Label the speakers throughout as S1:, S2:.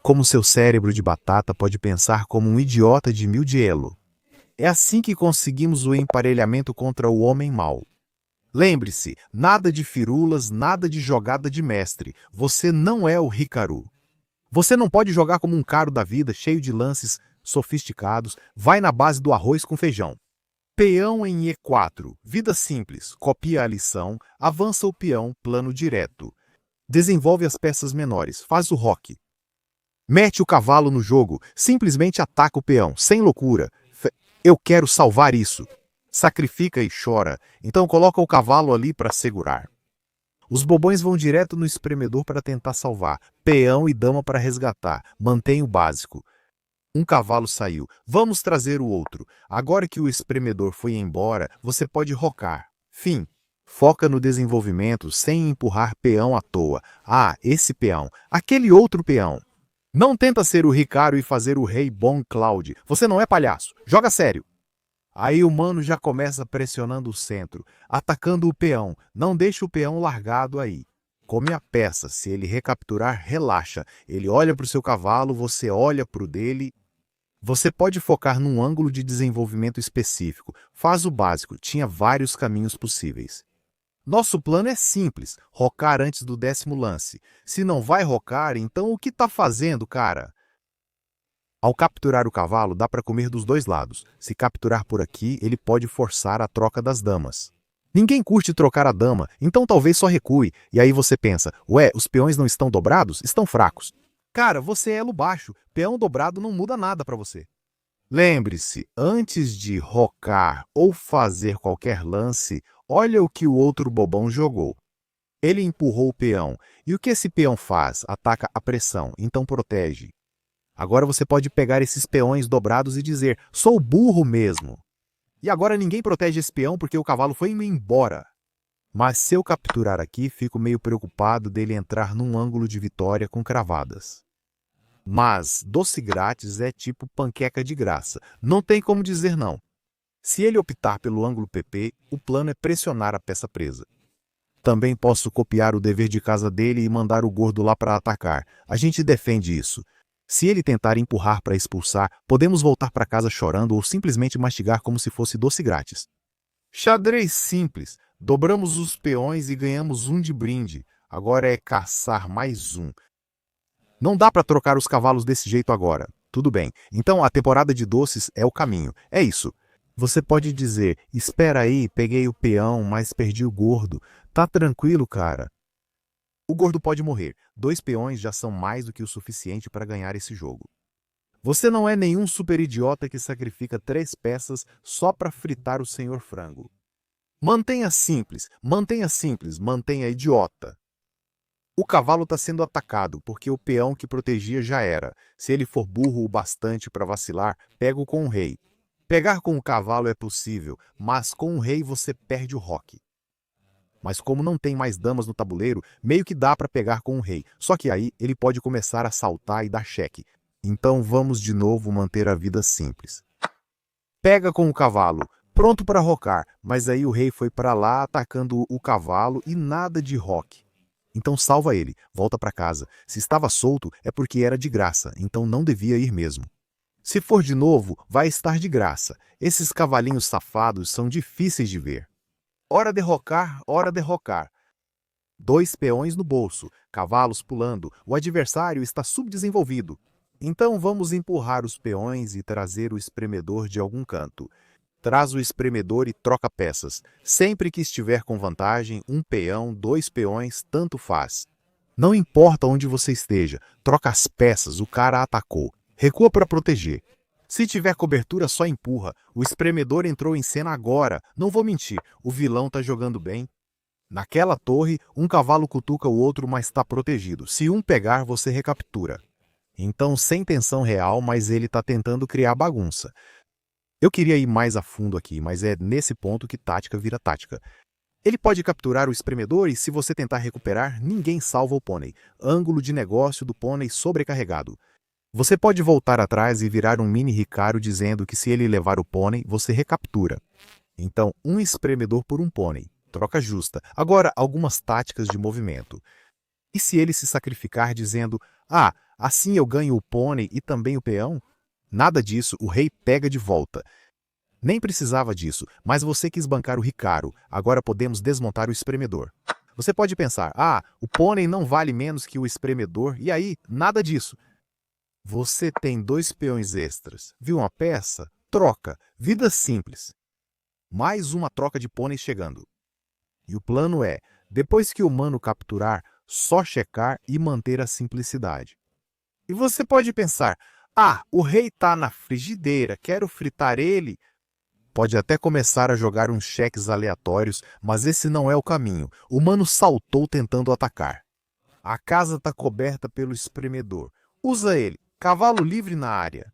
S1: Como seu cérebro de batata pode pensar como um idiota de mil de elo. É assim que conseguimos o emparelhamento contra o homem mau. Lembre-se, nada de firulas, nada de jogada de mestre. Você não é o Hikaru. Você não pode jogar como um caro da vida, cheio de lances sofisticados. Vai na base do arroz com feijão. Peão em E4. Vida simples. Copia a lição. Avança o peão, plano direto. Desenvolve as peças menores. Faz o roque. Mete o cavalo no jogo. Simplesmente ataca o peão, sem loucura. Eu quero salvar isso. Sacrifica e chora. Então coloca o cavalo ali para segurar. Os bobões vão direto no espremedor para tentar salvar. Peão e dama para resgatar. Mantém o básico. Um cavalo saiu. Vamos trazer o outro. Agora que o espremedor foi embora, você pode rocar. Fim. Foca no desenvolvimento sem empurrar peão à toa. Ah, esse peão. Aquele outro peão. Não tenta ser o Ricardo e fazer o rei Bon Cloud. Você não é palhaço. Joga sério. Aí o mano já começa pressionando o centro, atacando o peão. Não deixa o peão largado aí. Come a peça. Se ele recapturar, relaxa. Ele olha para o seu cavalo, você olha para o dele. Você pode focar num ângulo de desenvolvimento específico. Faz o básico. Tinha vários caminhos possíveis. Nosso plano é simples, rocar antes do 10º lance. Se não vai rocar, então o que tá fazendo, cara? Ao capturar o cavalo, dá para comer dos dois lados. Se capturar por aqui, ele pode forçar a troca das damas. Ninguém curte trocar a dama, então talvez só recue. E aí você pensa, ué, os peões não estão dobrados? Estão fracos. Cara, você é elo baixo, peão dobrado não muda nada para você. Lembre-se, antes de rocar ou fazer qualquer lance, olha o que o outro bobão jogou. Ele empurrou o peão. E o que esse peão faz? Ataca a pressão, então protege. Agora você pode pegar esses peões dobrados e dizer, sou burro mesmo. E agora ninguém protege esse peão porque o cavalo foi embora. Mas se eu capturar aqui, fico meio preocupado dele entrar num ângulo de vitória com cravadas. Mas doce grátis é tipo panqueca de graça. Não tem como dizer não. Se ele optar pelo ângulo PP, o plano é pressionar a peça presa. Também posso copiar o dever de casa dele e mandar o gordo lá para atacar. A gente defende isso. Se ele tentar empurrar para expulsar, podemos voltar para casa chorando ou simplesmente mastigar como se fosse doce grátis. Xadrez simples. Dobramos os peões e ganhamos um de brinde. Agora é caçar mais um. Não dá para trocar os cavalos desse jeito agora. Tudo bem. Então a temporada de doces é o caminho. É isso. Você pode dizer, espera aí, peguei o peão, mas perdi o gordo. Tá tranquilo, cara. O gordo pode morrer. 2 peões já são mais do que o suficiente para ganhar esse jogo. Você não é nenhum super idiota que sacrifica 3 peças só para fritar o senhor frango. Mantenha simples, mantenha idiota. O cavalo está sendo atacado, porque o peão que protegia já era. Se ele for burro o bastante para vacilar, pego com o rei. Pegar com o cavalo é possível, mas com o rei você perde o roque. Mas como não tem mais damas no tabuleiro, meio que dá para pegar com o rei. Só que aí ele pode começar a saltar e dar cheque. Então vamos de novo manter a vida simples. Pega com o cavalo, pronto para rocar, mas aí o rei foi para lá atacando o cavalo e nada de roque. Então salva ele, volta para casa. Se estava solto, é porque era de graça, então não devia ir mesmo. Se for de novo, vai estar de graça. Esses cavalinhos safados são difíceis de ver. Hora de rocar, hora de rocar. 2 peões no bolso, cavalos pulando, o adversário está subdesenvolvido. Então vamos empurrar os peões e trazer o espremedor de algum canto. Traz o espremedor e troca peças. Sempre que estiver com vantagem, 1 peão, 2 peões, tanto faz. Não importa onde você esteja, troca as peças, o cara atacou. Recua para proteger. Se tiver cobertura, só empurra. O espremedor entrou em cena agora. Não vou mentir, o vilão tá jogando bem. Naquela torre, um cavalo cutuca o outro, mas está protegido. Se um pegar, você recaptura. Então, sem tensão real, mas ele tá tentando criar bagunça. Eu queria ir mais a fundo aqui, mas é nesse ponto que tática vira tática. Ele pode capturar o espremedor e, se você tentar recuperar, ninguém salva o pônei. Ângulo de negócio do pônei sobrecarregado. Você pode voltar atrás e virar um mini Ricardo dizendo que se ele levar o pônei, você recaptura. Então, um espremedor por um pônei. Troca justa. Agora, algumas táticas de movimento. E se ele se sacrificar dizendo, Assim eu ganho o pônei e também o peão? Nada disso, o rei pega de volta. Nem precisava disso, mas você quis bancar o Ricardo, agora podemos desmontar o espremedor. Você pode pensar, o pônei não vale menos que o espremedor, e aí, nada disso. Você tem 2 peões extras. Viu uma peça? Troca. Vida simples. Mais uma troca de pôneis chegando. E o plano é, depois que o humano capturar, só checar e manter a simplicidade. E você pode pensar, o rei tá na frigideira, quero fritar ele. Pode até começar a jogar uns cheques aleatórios, mas esse não é o caminho. O humano saltou tentando atacar. A casa está coberta pelo espremedor. Usa ele. Cavalo livre na área.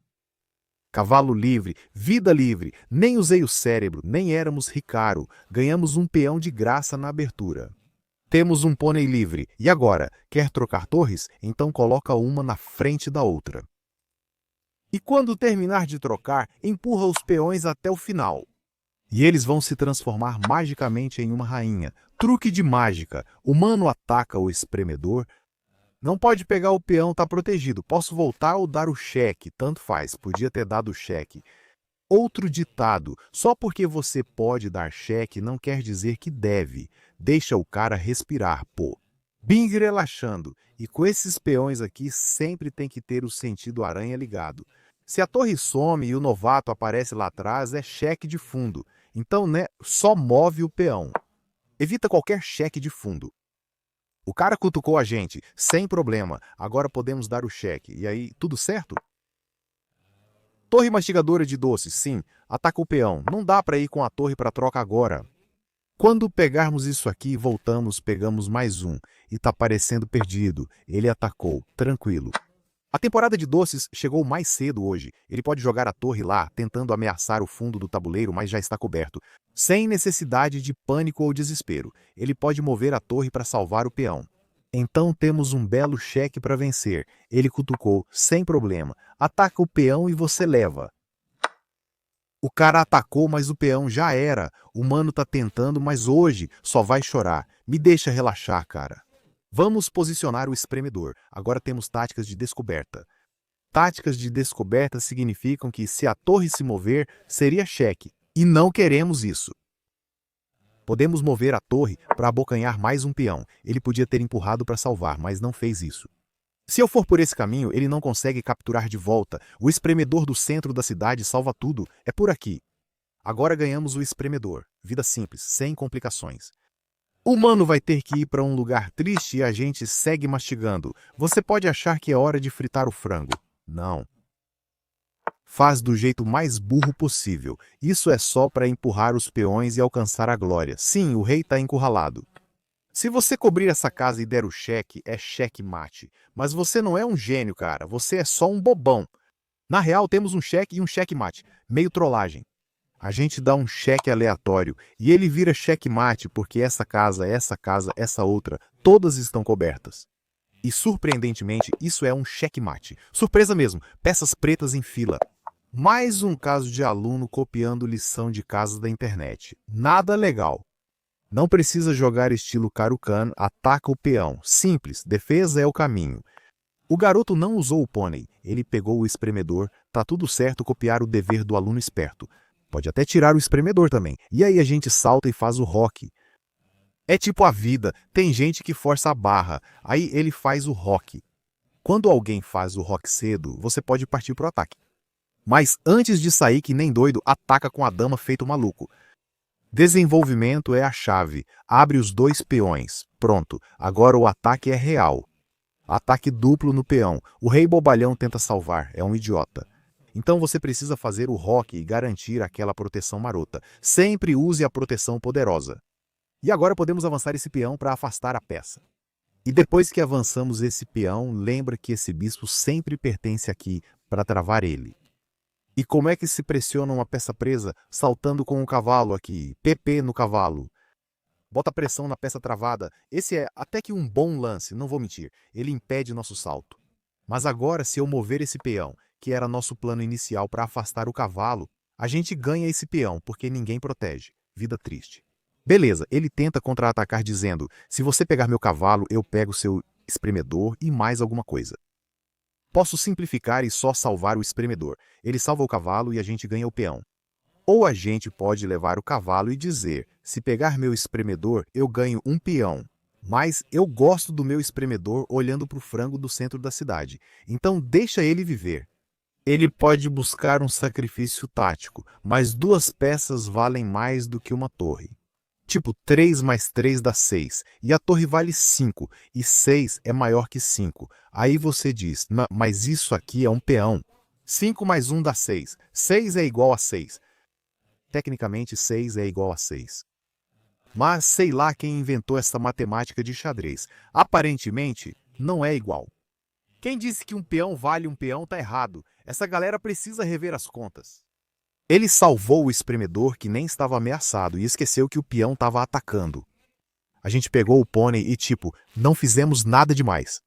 S1: Cavalo livre, vida livre. Nem usei o cérebro, nem éramos Ricardo. Ganhamos um peão de graça na abertura. Temos um pônei livre. E agora? Quer trocar torres? Então coloca uma na frente da outra. E quando terminar de trocar, empurra os peões até o final. E eles vão se transformar magicamente em uma rainha. Truque de mágica. Humano ataca o espremedor. Não pode pegar o peão, tá protegido. Posso voltar ou dar o cheque, tanto faz. Podia ter dado o cheque. Outro ditado. Só porque você pode dar cheque não quer dizer que deve. Deixa o cara respirar, pô. Bing relaxando. E com esses peões aqui sempre tem que ter o sentido aranha ligado. Se a torre some e o novato aparece lá atrás, é cheque de fundo. Então, só move o peão. Evita qualquer cheque de fundo. O cara cutucou a gente, sem problema. Agora podemos dar o cheque. E aí, tudo certo? Torre mastigadora de doces, sim. Ataca o peão. Não dá para ir com a torre para troca agora. Quando pegarmos isso aqui, voltamos, pegamos mais um. E tá parecendo perdido. Ele atacou. Tranquilo. A temporada de doces chegou mais cedo hoje. Ele pode jogar a torre lá, tentando ameaçar o fundo do tabuleiro, mas já está coberto. Sem necessidade de pânico ou desespero. Ele pode mover a torre para salvar o peão. Então temos um belo cheque para vencer. Ele cutucou, sem problema. Ataca o peão e você leva. O cara atacou, mas o peão já era. O mano tá tentando, mas hoje só vai chorar. Me deixa relaxar, cara. Vamos posicionar o espremedor. Agora temos táticas de descoberta. Táticas de descoberta significam que se a torre se mover, seria cheque. E não queremos isso. Podemos mover a torre para abocanhar mais um peão. Ele podia ter empurrado para salvar, mas não fez isso. Se eu for por esse caminho, ele não consegue capturar de volta. O espremedor do centro da cidade salva tudo. É por aqui. Agora ganhamos o espremedor. Vida simples, sem complicações. O humano vai ter que ir para um lugar triste e a gente segue mastigando. Você pode achar que é hora de fritar o frango. Não. Faz do jeito mais burro possível. Isso é só para empurrar os peões e alcançar a glória. Sim, o rei está encurralado. Se você cobrir essa casa e der o cheque, é cheque mate. Mas você não é um gênio, cara. Você é só um bobão. Na real, temos um cheque e um cheque mate. Meio trollagem. A gente dá um cheque aleatório e ele vira checkmate porque essa casa, essa outra, todas estão cobertas. E surpreendentemente, isso é um checkmate. Surpresa mesmo, peças pretas em fila. Mais um caso de aluno copiando lição de casa da internet. Nada legal. Não precisa jogar estilo Karukan, ataca o peão. Simples, defesa é o caminho. O garoto não usou o pônei, ele pegou o espremedor, tá tudo certo copiar o dever do aluno esperto. Pode até tirar o espremedor também. E aí a gente salta e faz o rock. É tipo a vida. Tem gente que força a barra. Aí ele faz o rock. Quando alguém faz o rock cedo, você pode partir pro ataque. Mas antes de sair que nem doido, ataca com a dama feito maluco. Desenvolvimento é a chave. Abre os 2 peões. Pronto. Agora o ataque é real. Ataque duplo no peão. O rei bobalhão tenta salvar. É um idiota. Então você precisa fazer o rock e garantir aquela proteção marota. Sempre use a proteção poderosa. E agora podemos avançar esse peão para afastar a peça. E depois que avançamos esse peão, lembra que esse bispo sempre pertence aqui para travar ele. E como é que se pressiona uma peça presa? Saltando com o cavalo aqui. PP no cavalo. Bota pressão na peça travada. Esse é até que um bom lance, não vou mentir. Ele impede nosso salto. Mas agora, se eu mover esse peão, que era nosso plano inicial para afastar o cavalo, a gente ganha esse peão, porque ninguém protege. Vida triste. Beleza, ele tenta contra-atacar dizendo, se você pegar meu cavalo, eu pego seu espremedor e mais alguma coisa. Posso simplificar e só salvar o espremedor. Ele salva o cavalo e a gente ganha o peão. Ou a gente pode levar o cavalo e dizer, se pegar meu espremedor, eu ganho um peão. Mas eu gosto do meu espremedor olhando para o frango do centro da cidade. Então deixa ele viver. Ele pode buscar um sacrifício tático, mas 2 peças valem mais do que uma torre. Tipo, 3 mais 3 dá 6, e a torre vale 5, e 6 é maior que 5. Aí você diz, mas isso aqui é um peão. 5 mais 1 dá 6. 6 é igual a 6. Tecnicamente, 6 é igual a 6. Mas sei lá quem inventou essa matemática de xadrez. Aparentemente, não é igual. Quem disse que um peão vale um peão tá errado. Essa galera precisa rever as contas. Ele salvou o espremedor que nem estava ameaçado e esqueceu que o peão estava atacando. A gente pegou o pônei e não fizemos nada demais.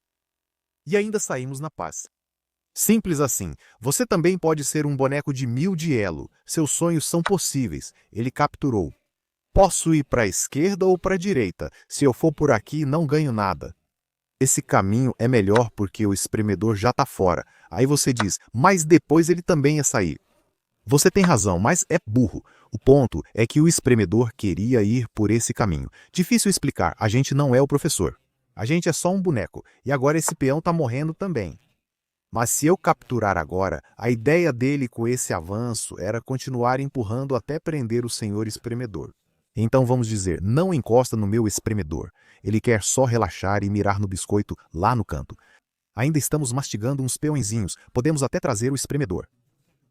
S1: E ainda saímos na paz. Simples assim. Você também pode ser um boneco de 1000 de elo. Seus sonhos são possíveis. Ele capturou. Posso ir para a esquerda ou para a direita. Se eu for por aqui, não ganho nada. Esse caminho é melhor porque o espremedor já está fora. Aí você diz, mas depois ele também ia sair. Você tem razão, mas é burro. O ponto é que o espremedor queria ir por esse caminho. Difícil explicar, a gente não é o professor. A gente é só um boneco, e agora esse peão está morrendo também. Mas se eu capturar agora, a ideia dele com esse avanço era continuar empurrando até prender o senhor espremedor. Então vamos dizer, não encosta no meu espremedor. Ele quer só relaxar e mirar no biscoito lá no canto. Ainda estamos mastigando uns peõezinhos, podemos até trazer o espremedor.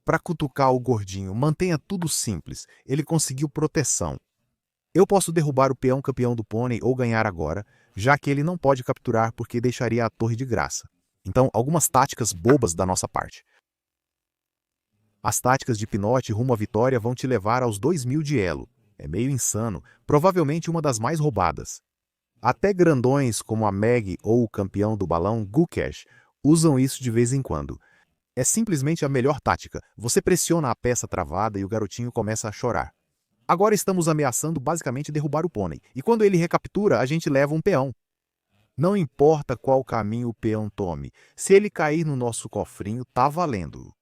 S1: Para cutucar o gordinho, mantenha tudo simples. Ele conseguiu proteção. Eu posso derrubar o peão campeão do pônei ou ganhar agora, já que ele não pode capturar porque deixaria a torre de graça. Então, algumas táticas bobas da nossa parte. As táticas de pinote rumo à vitória vão te levar aos 2000 de elo. É meio insano, provavelmente uma das mais roubadas. Até grandões como a Meg ou o campeão do balão, Gukesh, usam isso de vez em quando. É simplesmente a melhor tática. Você pressiona a peça travada e o garotinho começa a chorar. Agora estamos ameaçando basicamente derrubar o pônei, e quando ele recaptura, a gente leva um peão. Não importa qual caminho o peão tome, se ele cair no nosso cofrinho, tá valendo.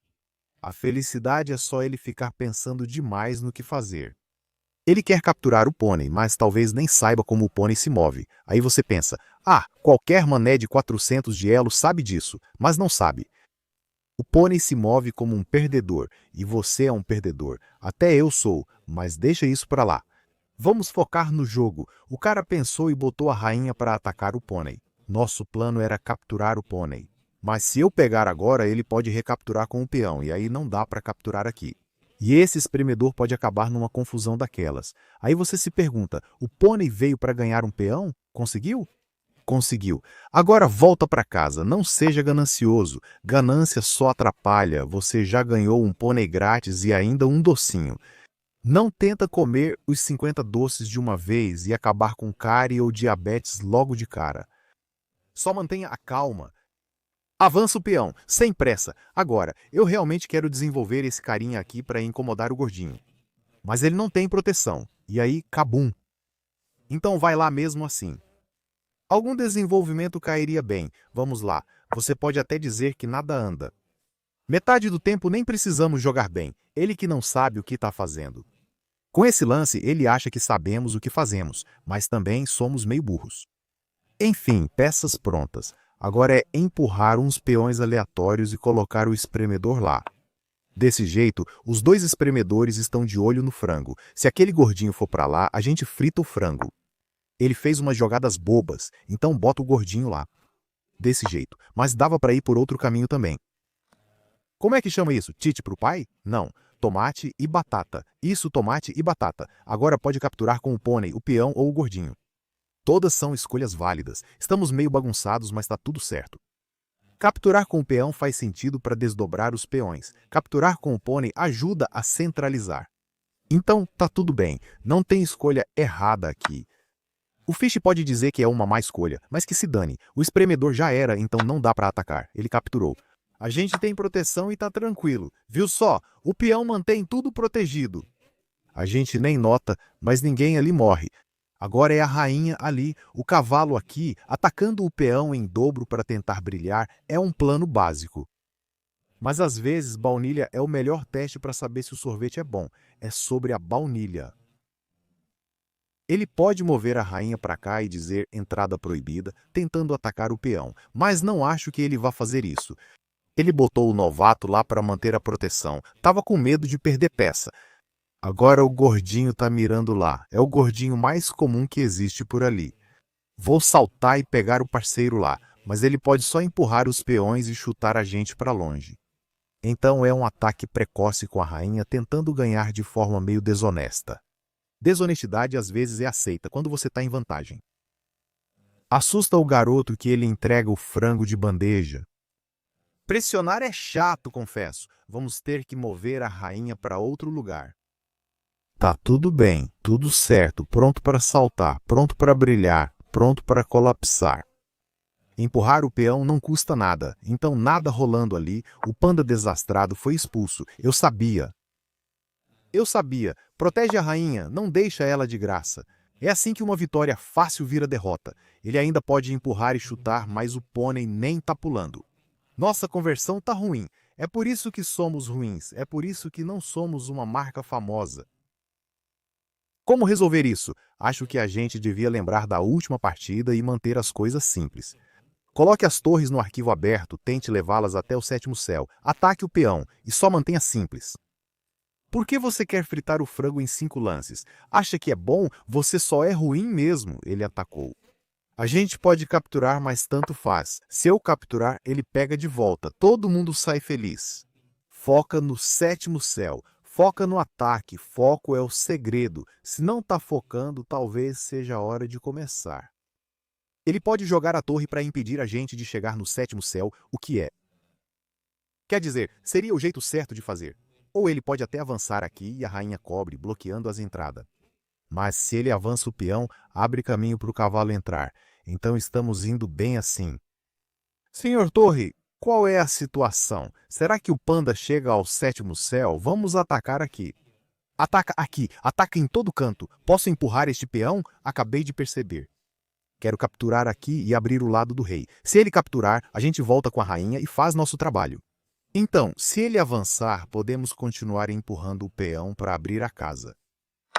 S1: A felicidade é só ele ficar pensando demais no que fazer. Ele quer capturar o pônei, mas talvez nem saiba como o pônei se move. Aí você pensa, qualquer mané de 400 de elo sabe disso, mas não sabe. O pônei se move como um perdedor, e você é um perdedor. Até eu sou, mas deixa isso pra lá. Vamos focar no jogo. O cara pensou e botou a rainha para atacar o pônei. Nosso plano era capturar o pônei. Mas se eu pegar agora, ele pode recapturar com o peão, e aí não dá para capturar aqui. E esse espremedor pode acabar numa confusão daquelas. Aí você se pergunta, o pônei veio para ganhar um peão? Conseguiu? Conseguiu. Agora volta para casa, não seja ganancioso. Ganância só atrapalha, você já ganhou um pônei grátis e ainda um docinho. Não tenta comer os 50 doces de uma vez e acabar com cárie ou diabetes logo de cara. Só mantenha a calma. Avança o peão, sem pressa. Agora, eu realmente quero desenvolver esse carinha aqui para incomodar o gordinho. Mas ele não tem proteção, e aí, cabum. Então vai lá mesmo assim. Algum desenvolvimento cairia bem. Vamos lá, você pode até dizer que nada anda. Metade do tempo nem precisamos jogar bem, ele que não sabe o que está fazendo. Com esse lance, ele acha que sabemos o que fazemos, mas também somos meio burros. Enfim, peças prontas. Agora é empurrar uns peões aleatórios e colocar o espremedor lá. Desse jeito, os 2 espremedores estão de olho no frango. Se aquele gordinho for para lá, a gente frita o frango. Ele fez umas jogadas bobas, então bota o gordinho lá. Desse jeito, mas dava para ir por outro caminho também. Como é que chama isso? Tite pro pai? Não. Tomate e batata. Isso, tomate e batata. Agora pode capturar com o pônei, o peão ou o gordinho. Todas são escolhas válidas. Estamos meio bagunçados, mas está tudo certo. Capturar com o peão faz sentido para desdobrar os peões. Capturar com o pônei ajuda a centralizar. Então, tá tudo bem. Não tem escolha errada aqui. O Fish pode dizer que é uma má escolha, mas que se dane. O espremedor já era, então não dá para atacar. Ele capturou. A gente tem proteção e tá tranquilo. Viu só? O peão mantém tudo protegido. A gente nem nota, mas ninguém ali morre. Agora é a rainha ali, o cavalo aqui, atacando o peão em dobro para tentar brilhar, é um plano básico. Mas às vezes, baunilha é o melhor teste para saber se o sorvete é bom. É sobre a baunilha. Ele pode mover a rainha para cá e dizer entrada proibida, tentando atacar o peão, mas não acho que ele vá fazer isso. Ele botou o novato lá para manter a proteção, tava com medo de perder peça. Agora o gordinho tá mirando lá, é o gordinho mais comum que existe por ali. Vou saltar e pegar o parceiro lá, mas ele pode só empurrar os peões e chutar a gente para longe. Então é um ataque precoce com a rainha tentando ganhar de forma meio desonesta. Desonestidade às vezes é aceita quando você está em vantagem. Assusta o garoto que ele entrega o frango de bandeja. Pressionar é chato, confesso. Vamos ter que mover a rainha para outro lugar. Tá tudo bem, tudo certo, pronto para saltar, pronto para brilhar, pronto para colapsar. Empurrar o peão não custa nada, então nada rolando ali, o panda desastrado foi expulso. Eu sabia. Protege a rainha, não deixa ela de graça. É assim que uma vitória fácil vira derrota. Ele ainda pode empurrar e chutar, mas o pônei nem tá pulando. Nossa conversão tá ruim. É por isso que somos ruins. É por isso que não somos uma marca famosa. Como resolver isso? Acho que a gente devia lembrar da última partida e manter as coisas simples. Coloque as torres no arquivo aberto, tente levá-las até o sétimo céu, ataque o peão e só mantenha simples. Por que você quer fritar o frango em 5 lances? Acha que é bom? Você só é ruim mesmo, ele atacou. A gente pode capturar, mas tanto faz. Se eu capturar, ele pega de volta. Todo mundo sai feliz. Foca no sétimo céu. Foca no ataque. Foco é o segredo. Se não tá focando, talvez seja a hora de começar. Ele pode jogar a torre para impedir a gente de chegar no sétimo céu, o que é. Quer dizer, seria o jeito certo de fazer. Ou ele pode até avançar aqui e a rainha cobre, bloqueando as entradas. Mas se ele avança o peão, abre caminho para o cavalo entrar. Então estamos indo bem assim. Senhor Torre, qual é a situação? Será que o panda chega ao sétimo céu? Vamos atacar aqui. Ataca aqui, ataca em todo canto. Posso empurrar este peão? Acabei de perceber. Quero capturar aqui e abrir o lado do rei. Se ele capturar, a gente volta com a rainha e faz nosso trabalho. Então, se ele avançar, podemos continuar empurrando o peão para abrir a casa.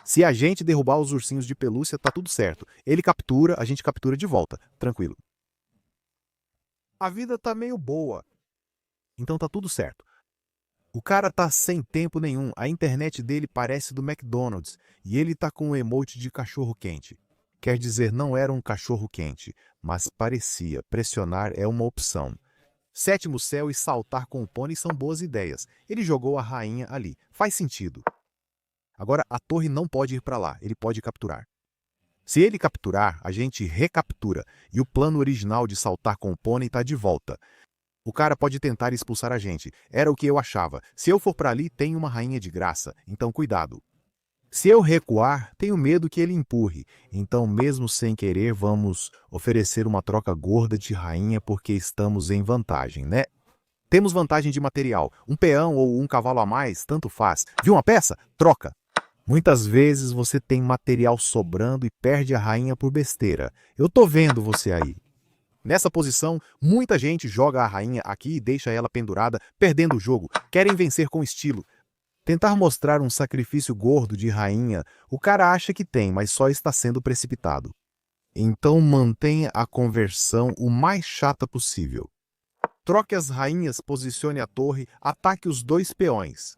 S1: Se a gente derrubar os ursinhos de pelúcia, tá tudo certo. Ele captura, a gente captura de volta. Tranquilo. A vida tá meio boa. Então tá tudo certo. O cara tá sem tempo nenhum. A internet dele parece do McDonald's e ele tá com um emote de cachorro quente. Quer dizer, não era um cachorro quente, mas parecia. Pressionar é uma opção. Sétimo céu e saltar com o pônei são boas ideias. Ele jogou a rainha ali. Faz sentido. Agora, a torre não pode ir para lá. Ele pode capturar. Se ele capturar, a gente recaptura. E o plano original de saltar com o pônei está de volta. O cara pode tentar expulsar a gente. Era o que eu achava. Se eu for para ali, tem uma rainha de graça. Então, cuidado. Se eu recuar, tenho medo que ele empurre. Então, mesmo sem querer, vamos oferecer uma troca gorda de rainha porque estamos em vantagem, né? Temos vantagem de material. Um peão ou um cavalo a mais, tanto faz. Viu uma peça? Troca. Muitas vezes você tem material sobrando e perde a rainha por besteira. Eu tô vendo você aí. Nessa posição, muita gente joga a rainha aqui e deixa ela pendurada, perdendo o jogo. Querem vencer com estilo. Tentar mostrar um sacrifício gordo de rainha, o cara acha que tem, mas só está sendo precipitado. Então mantenha a conversão o mais chata possível. Troque as rainhas, posicione a torre, ataque os 2 peões.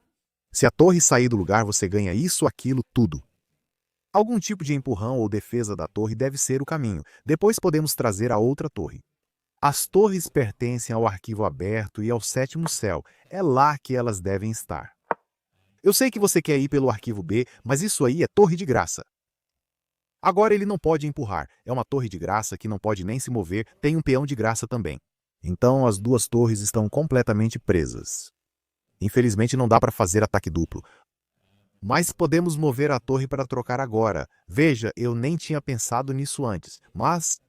S1: Se a torre sair do lugar, você ganha isso, aquilo, tudo. Algum tipo de empurrão ou defesa da torre deve ser o caminho. Depois podemos trazer a outra torre. As torres pertencem ao arquivo aberto e ao sétimo céu. É lá que elas devem estar. Eu sei que você quer ir pelo arquivo B, mas isso aí é torre de graça. Agora ele não pode empurrar. É uma torre de graça que não pode nem se mover, tem um peão de graça também. Então as 2 torres estão completamente presas. Infelizmente não dá para fazer ataque duplo. Mas podemos mover a torre para trocar agora. Veja, eu nem tinha pensado nisso antes, mas...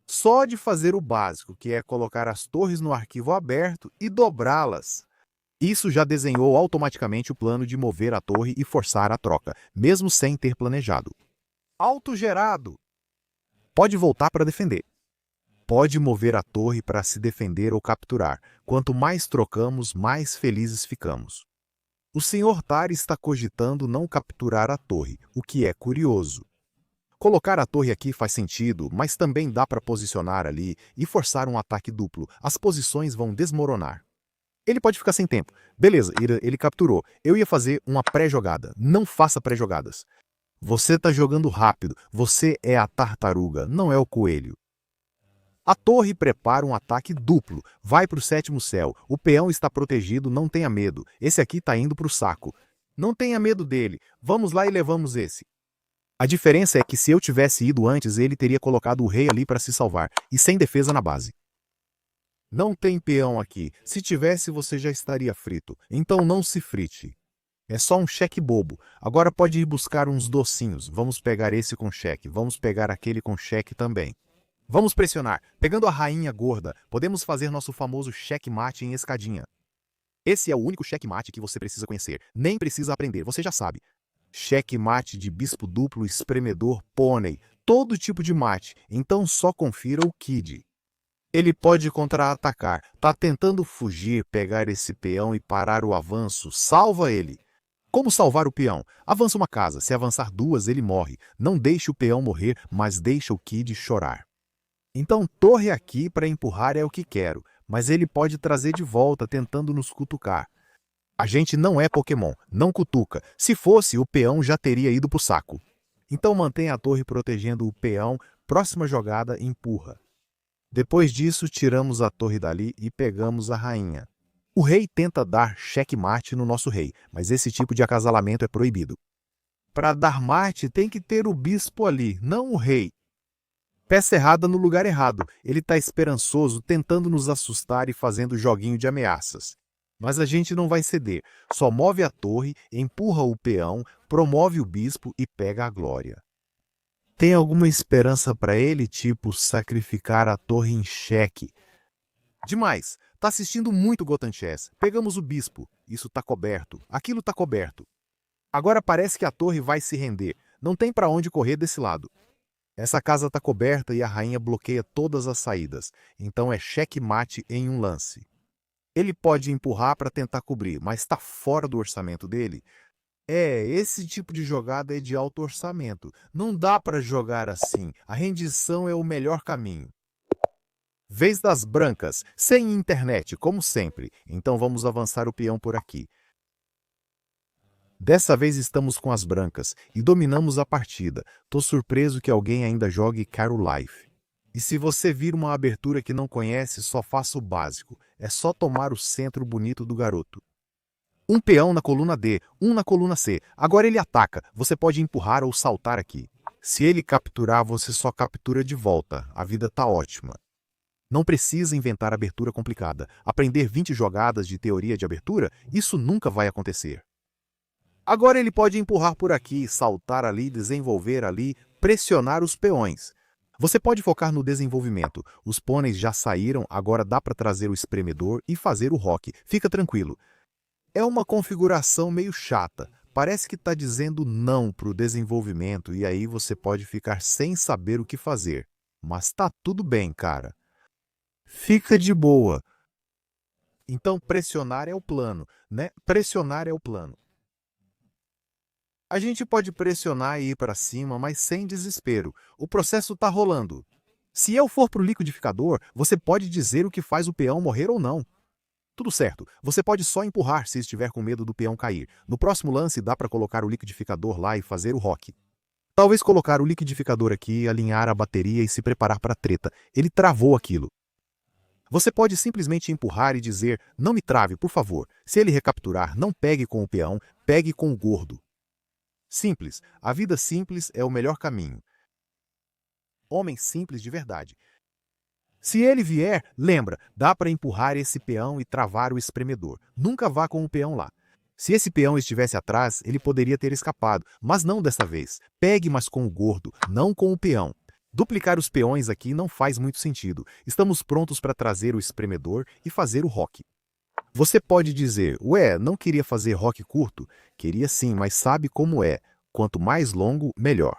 S1: Só de fazer o básico, que é colocar as torres no arquivo aberto e dobrá-las. Isso já desenhou automaticamente o plano de mover a torre e forçar a troca, mesmo sem ter planejado. Autogerado. Pode voltar para defender. Pode mover a torre para se defender ou capturar. Quanto mais trocamos, mais felizes ficamos. O Sr. Tari está cogitando não capturar a torre, o que é curioso. Colocar a torre aqui faz sentido, mas também dá para posicionar ali e forçar um ataque duplo. As posições vão desmoronar. Ele pode ficar sem tempo. Beleza, ele capturou. Eu ia fazer uma pré-jogada. Não faça pré-jogadas. Você está jogando rápido. Você é a tartaruga, não é o coelho. A torre prepara um ataque duplo. Vai para o sétimo céu. O peão está protegido, não tenha medo. Esse aqui está indo para o saco. Não tenha medo dele. Vamos lá e levamos esse. A diferença é que se eu tivesse ido antes, ele teria colocado o rei ali para se salvar, e sem defesa na base. Não tem peão aqui. Se tivesse, você já estaria frito. Então não se frite. É só um cheque bobo. Agora pode ir buscar uns docinhos. Vamos pegar esse com cheque. Vamos pegar aquele com cheque também. Vamos pressionar. Pegando a rainha gorda, podemos fazer nosso famoso checkmate em escadinha. Esse é o único checkmate que você precisa conhecer. Nem precisa aprender, você já sabe. Checkmate de bispo duplo, espremedor, pônei. Todo tipo de mate. Então só confira o Kid. Ele pode contra-atacar. Tá tentando fugir, pegar esse peão e parar o avanço. Salva ele. Como salvar o peão? Avança uma casa. Se avançar duas, ele morre. Não deixe o peão morrer, mas deixa o Kid chorar. Então, torre aqui para empurrar é o que quero, mas ele pode trazer de volta tentando nos cutucar. A gente não é Pokémon, não cutuca. Se fosse, o peão já teria ido pro saco. Então mantenha a torre protegendo o peão, próxima jogada empurra. Depois disso, tiramos a torre dali e pegamos a rainha. O rei tenta dar checkmate no nosso rei, mas esse tipo de acasalamento é proibido. Para dar mate tem que ter o bispo ali, não o rei. Peça errada no lugar errado. Ele está esperançoso, tentando nos assustar e fazendo joguinho de ameaças. Mas a gente não vai ceder. Só move a torre, empurra o peão, promove o bispo e pega a glória. Tem alguma esperança para ele, tipo sacrificar a torre em xeque? Demais. Tá assistindo muito Gotham Chess. Pegamos o bispo. Isso tá coberto. Aquilo tá coberto. Agora parece que a torre vai se render. Não tem para onde correr desse lado. Essa casa está coberta e a rainha bloqueia todas as saídas, então é checkmate em um lance. Ele pode empurrar para tentar cobrir, mas está fora do orçamento dele. Esse tipo de jogada é de alto orçamento. Não dá para jogar assim. A rendição é o melhor caminho. Vez das brancas, sem internet, como sempre. Então vamos avançar o peão por aqui. Dessa vez estamos com as brancas e dominamos a partida. Tô surpreso que alguém ainda jogue Caro Life. E se você vir uma abertura que não conhece, só faça o básico. É só tomar o centro bonito do garoto. Um peão na coluna D, um na coluna C. Agora ele ataca. Você pode empurrar ou saltar aqui. Se ele capturar, você só captura de volta. A vida tá ótima. Não precisa inventar abertura complicada. Aprender 20 jogadas de teoria de abertura, isso nunca vai acontecer. Agora ele pode empurrar por aqui, saltar ali, desenvolver ali, pressionar os peões. Você pode focar no desenvolvimento. Os pôneis já saíram, agora dá para trazer o espremedor e fazer o rock. Fica tranquilo. É uma configuração meio chata. Parece que está dizendo não para o desenvolvimento e aí você pode ficar sem saber o que fazer. Mas tá tudo bem, cara. Fica de boa. Então pressionar é o plano, né? Pressionar é o plano. A gente pode pressionar e ir para cima, mas sem desespero. O processo está rolando. Se eu for para o liquidificador, você pode dizer o que faz o peão morrer ou não. Tudo certo, você pode só empurrar se estiver com medo do peão cair. No próximo lance dá para colocar o liquidificador lá e fazer o rock. Talvez colocar o liquidificador aqui, alinhar a bateria e se preparar para a treta. Ele travou aquilo. Você pode simplesmente empurrar e dizer, não me trave, por favor. Se ele recapturar, não pegue com o peão, pegue com o gordo. Simples. A vida simples é o melhor caminho. Homem simples de verdade. Se ele vier, lembra, dá para empurrar esse peão e travar o espremedor. Nunca vá com o peão lá. Se esse peão estivesse atrás, ele poderia ter escapado, mas não dessa vez. Pegue, mas com o gordo, não com o peão. Duplicar os peões aqui não faz muito sentido. Estamos prontos para trazer o espremedor e fazer o rock. Você pode dizer, ué, não queria fazer rock curto? Queria sim, mas sabe como é. Quanto mais longo, melhor.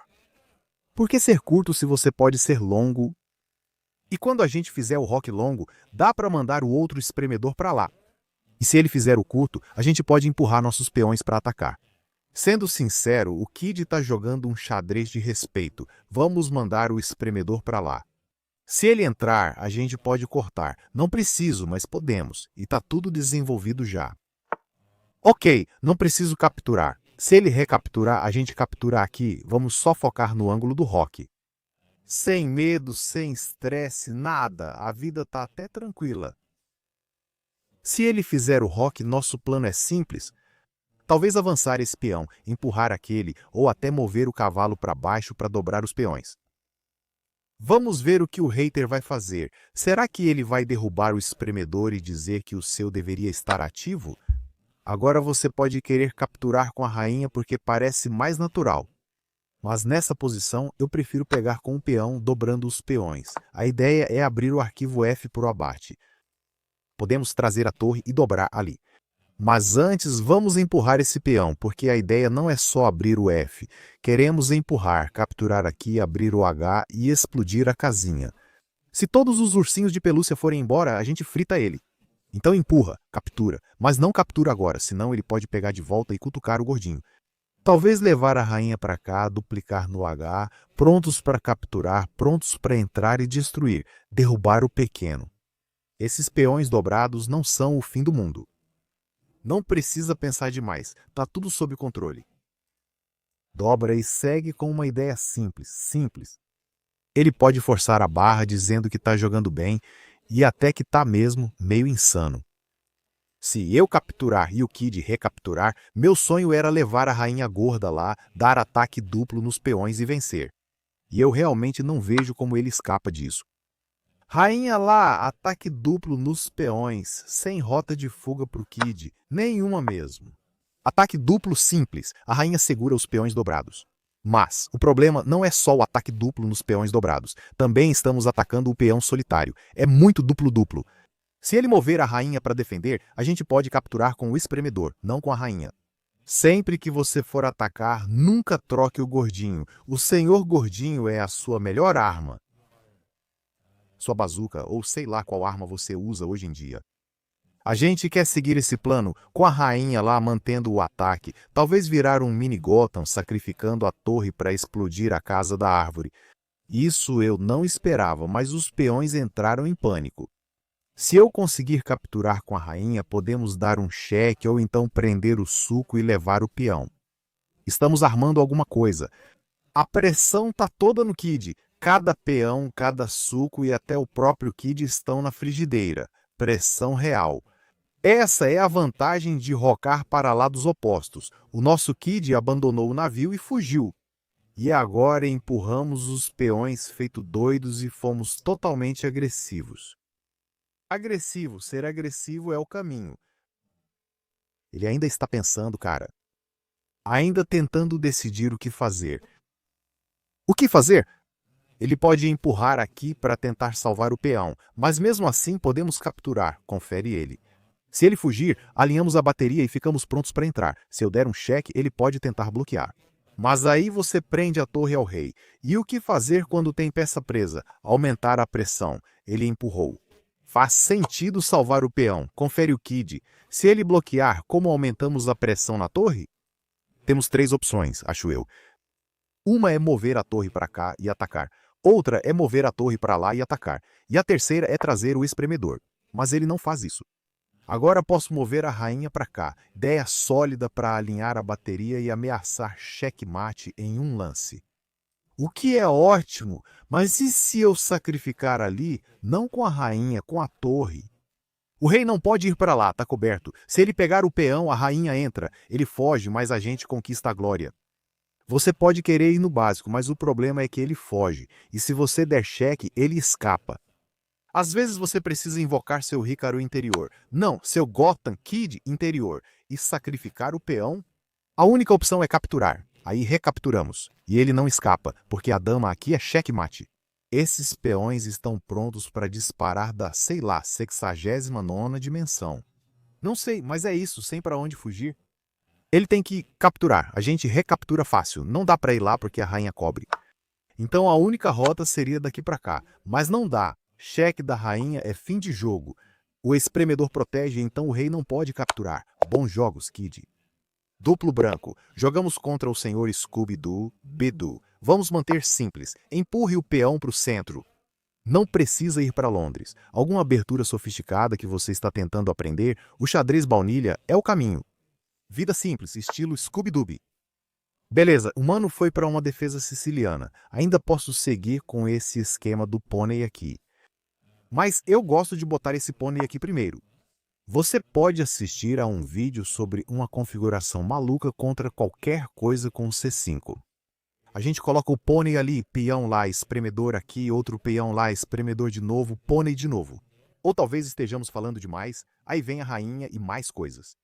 S1: Por que ser curto se você pode ser longo? E quando a gente fizer o roque longo, dá para mandar o outro espremedor para lá. E se ele fizer o curto, a gente pode empurrar nossos peões para atacar. Sendo sincero, o Kid está jogando um xadrez de respeito. Vamos mandar o espremedor para lá. Se ele entrar, a gente pode cortar. Não preciso, mas podemos. E tá tudo desenvolvido já. Ok, não preciso capturar. Se ele recapturar, a gente captura aqui. Vamos só focar no ângulo do roque. Sem medo, sem estresse, nada. A vida tá até tranquila. Se ele fizer o roque, nosso plano é simples. Talvez avançar esse peão, empurrar aquele ou até mover o cavalo para baixo para dobrar os peões. Vamos ver o que o hater vai fazer. Será que ele vai derrubar o espremedor e dizer que o seu deveria estar ativo? Agora você pode querer capturar com a rainha porque parece mais natural. Mas nessa posição eu prefiro pegar com o peão dobrando os peões. A ideia é abrir o arquivo F para o abate. Podemos trazer a torre e dobrar ali. Mas antes vamos empurrar esse peão, porque a ideia não é só abrir o F. Queremos empurrar, capturar aqui, abrir o H e explodir a casinha. Se todos os ursinhos de pelúcia forem embora, a gente frita ele. Então empurra, captura, mas não captura agora, senão ele pode pegar de volta e cutucar o gordinho. Talvez levar a rainha para cá, duplicar no H, prontos para capturar, prontos para entrar e destruir, derrubar o pequeno. Esses peões dobrados não são o fim do mundo. Não precisa pensar demais, tá tudo sob controle. Dobra e segue com uma ideia simples. Ele pode forçar a barra dizendo que está jogando bem e até que tá mesmo meio insano. Se eu capturar e o Kid recapturar, meu sonho era levar a rainha gorda lá, dar ataque duplo nos peões e vencer. E eu realmente não vejo como ele escapa disso. Rainha lá, ataque duplo nos peões, sem rota de fuga pro Kid, nenhuma mesmo. Ataque duplo simples, a rainha segura os peões dobrados. Mas o problema não é só o ataque duplo nos peões dobrados, também estamos atacando o peão solitário, é muito duplo-duplo. Se ele mover a rainha para defender, a gente pode capturar com o espremedor, não com a rainha. Sempre que você for atacar, nunca troque o gordinho, o senhor gordinho é a sua melhor arma. Sua bazuca ou sei lá qual arma você usa hoje em dia. A gente quer seguir esse plano com a rainha lá mantendo o ataque, talvez virar um mini Gotham sacrificando a torre para explodir a casa da árvore. Isso eu não esperava, mas os peões entraram em pânico. Se eu conseguir capturar com a rainha, podemos dar um cheque ou então prender o suco e levar o peão. Estamos armando alguma coisa. A pressão tá toda no Kid. Cada peão, cada suco e até o próprio Kid estão na frigideira. Pressão real. Essa é a vantagem de rocar para lados opostos. O nosso Kid abandonou o navio e fugiu. E agora empurramos os peões feito doidos e fomos totalmente agressivos. Ser agressivo é o caminho. Ele ainda está pensando, cara. Ainda tentando decidir o que fazer. O que fazer? Ele pode empurrar aqui para tentar salvar o peão, mas mesmo assim podemos capturar, confere ele. Se ele fugir, alinhamos a bateria e ficamos prontos para entrar. Se eu der um cheque, ele pode tentar bloquear. Mas aí você prende a torre ao rei. E o que fazer quando tem peça presa? Aumentar a pressão. Ele empurrou. Faz sentido salvar o peão, confere o Kid. Se ele bloquear, como aumentamos a pressão na torre? Temos 3 opções, acho eu. Uma é mover a torre para cá e atacar. Outra é mover a torre para lá e atacar. E a terceira é trazer o espremedor. Mas ele não faz isso. Agora posso mover a rainha para cá. Ideia sólida para alinhar a bateria e ameaçar checkmate em um lance. O que é ótimo, mas e se eu sacrificar ali, não com a rainha, com a torre? O rei não pode ir para lá, tá coberto. Se ele pegar o peão, a rainha entra. Ele foge, mas a gente conquista a glória. Você pode querer ir no básico, mas o problema é que ele foge. E se você der cheque, ele escapa. Às vezes você precisa invocar seu Hikaru interior. Não, seu Gotham Kid interior. E sacrificar o peão? A única opção é capturar. Aí recapturamos. E ele não escapa, porque a dama aqui é checkmate. Esses peões estão prontos para disparar da, sei lá, 69ª dimensão. Não sei, mas é isso, sem para onde fugir. Ele tem que capturar. A gente recaptura fácil. Não dá para ir lá porque a rainha cobre. Então a única rota seria daqui para cá. Mas não dá. Cheque da rainha é fim de jogo. O espremedor protege, então o rei não pode capturar. Bons jogos, Kid. Duplo branco. Jogamos contra o senhor Scooby-Doo, Bedu. Vamos manter simples. Empurre o peão para o centro. Não precisa ir para Londres. Alguma abertura sofisticada que você está tentando aprender, o xadrez baunilha é o caminho. Vida simples, estilo Scooby-Doo. Beleza, o mano foi para uma defesa siciliana. Ainda posso seguir com esse esquema do pônei aqui. Mas eu gosto de botar esse pônei aqui primeiro. Você pode assistir a um vídeo sobre uma configuração maluca contra qualquer coisa com o C5. A gente coloca o pônei ali, peão lá, espremedor aqui, outro peão lá, espremedor de novo, pônei de novo. Ou talvez estejamos falando demais, aí vem a rainha e mais coisas.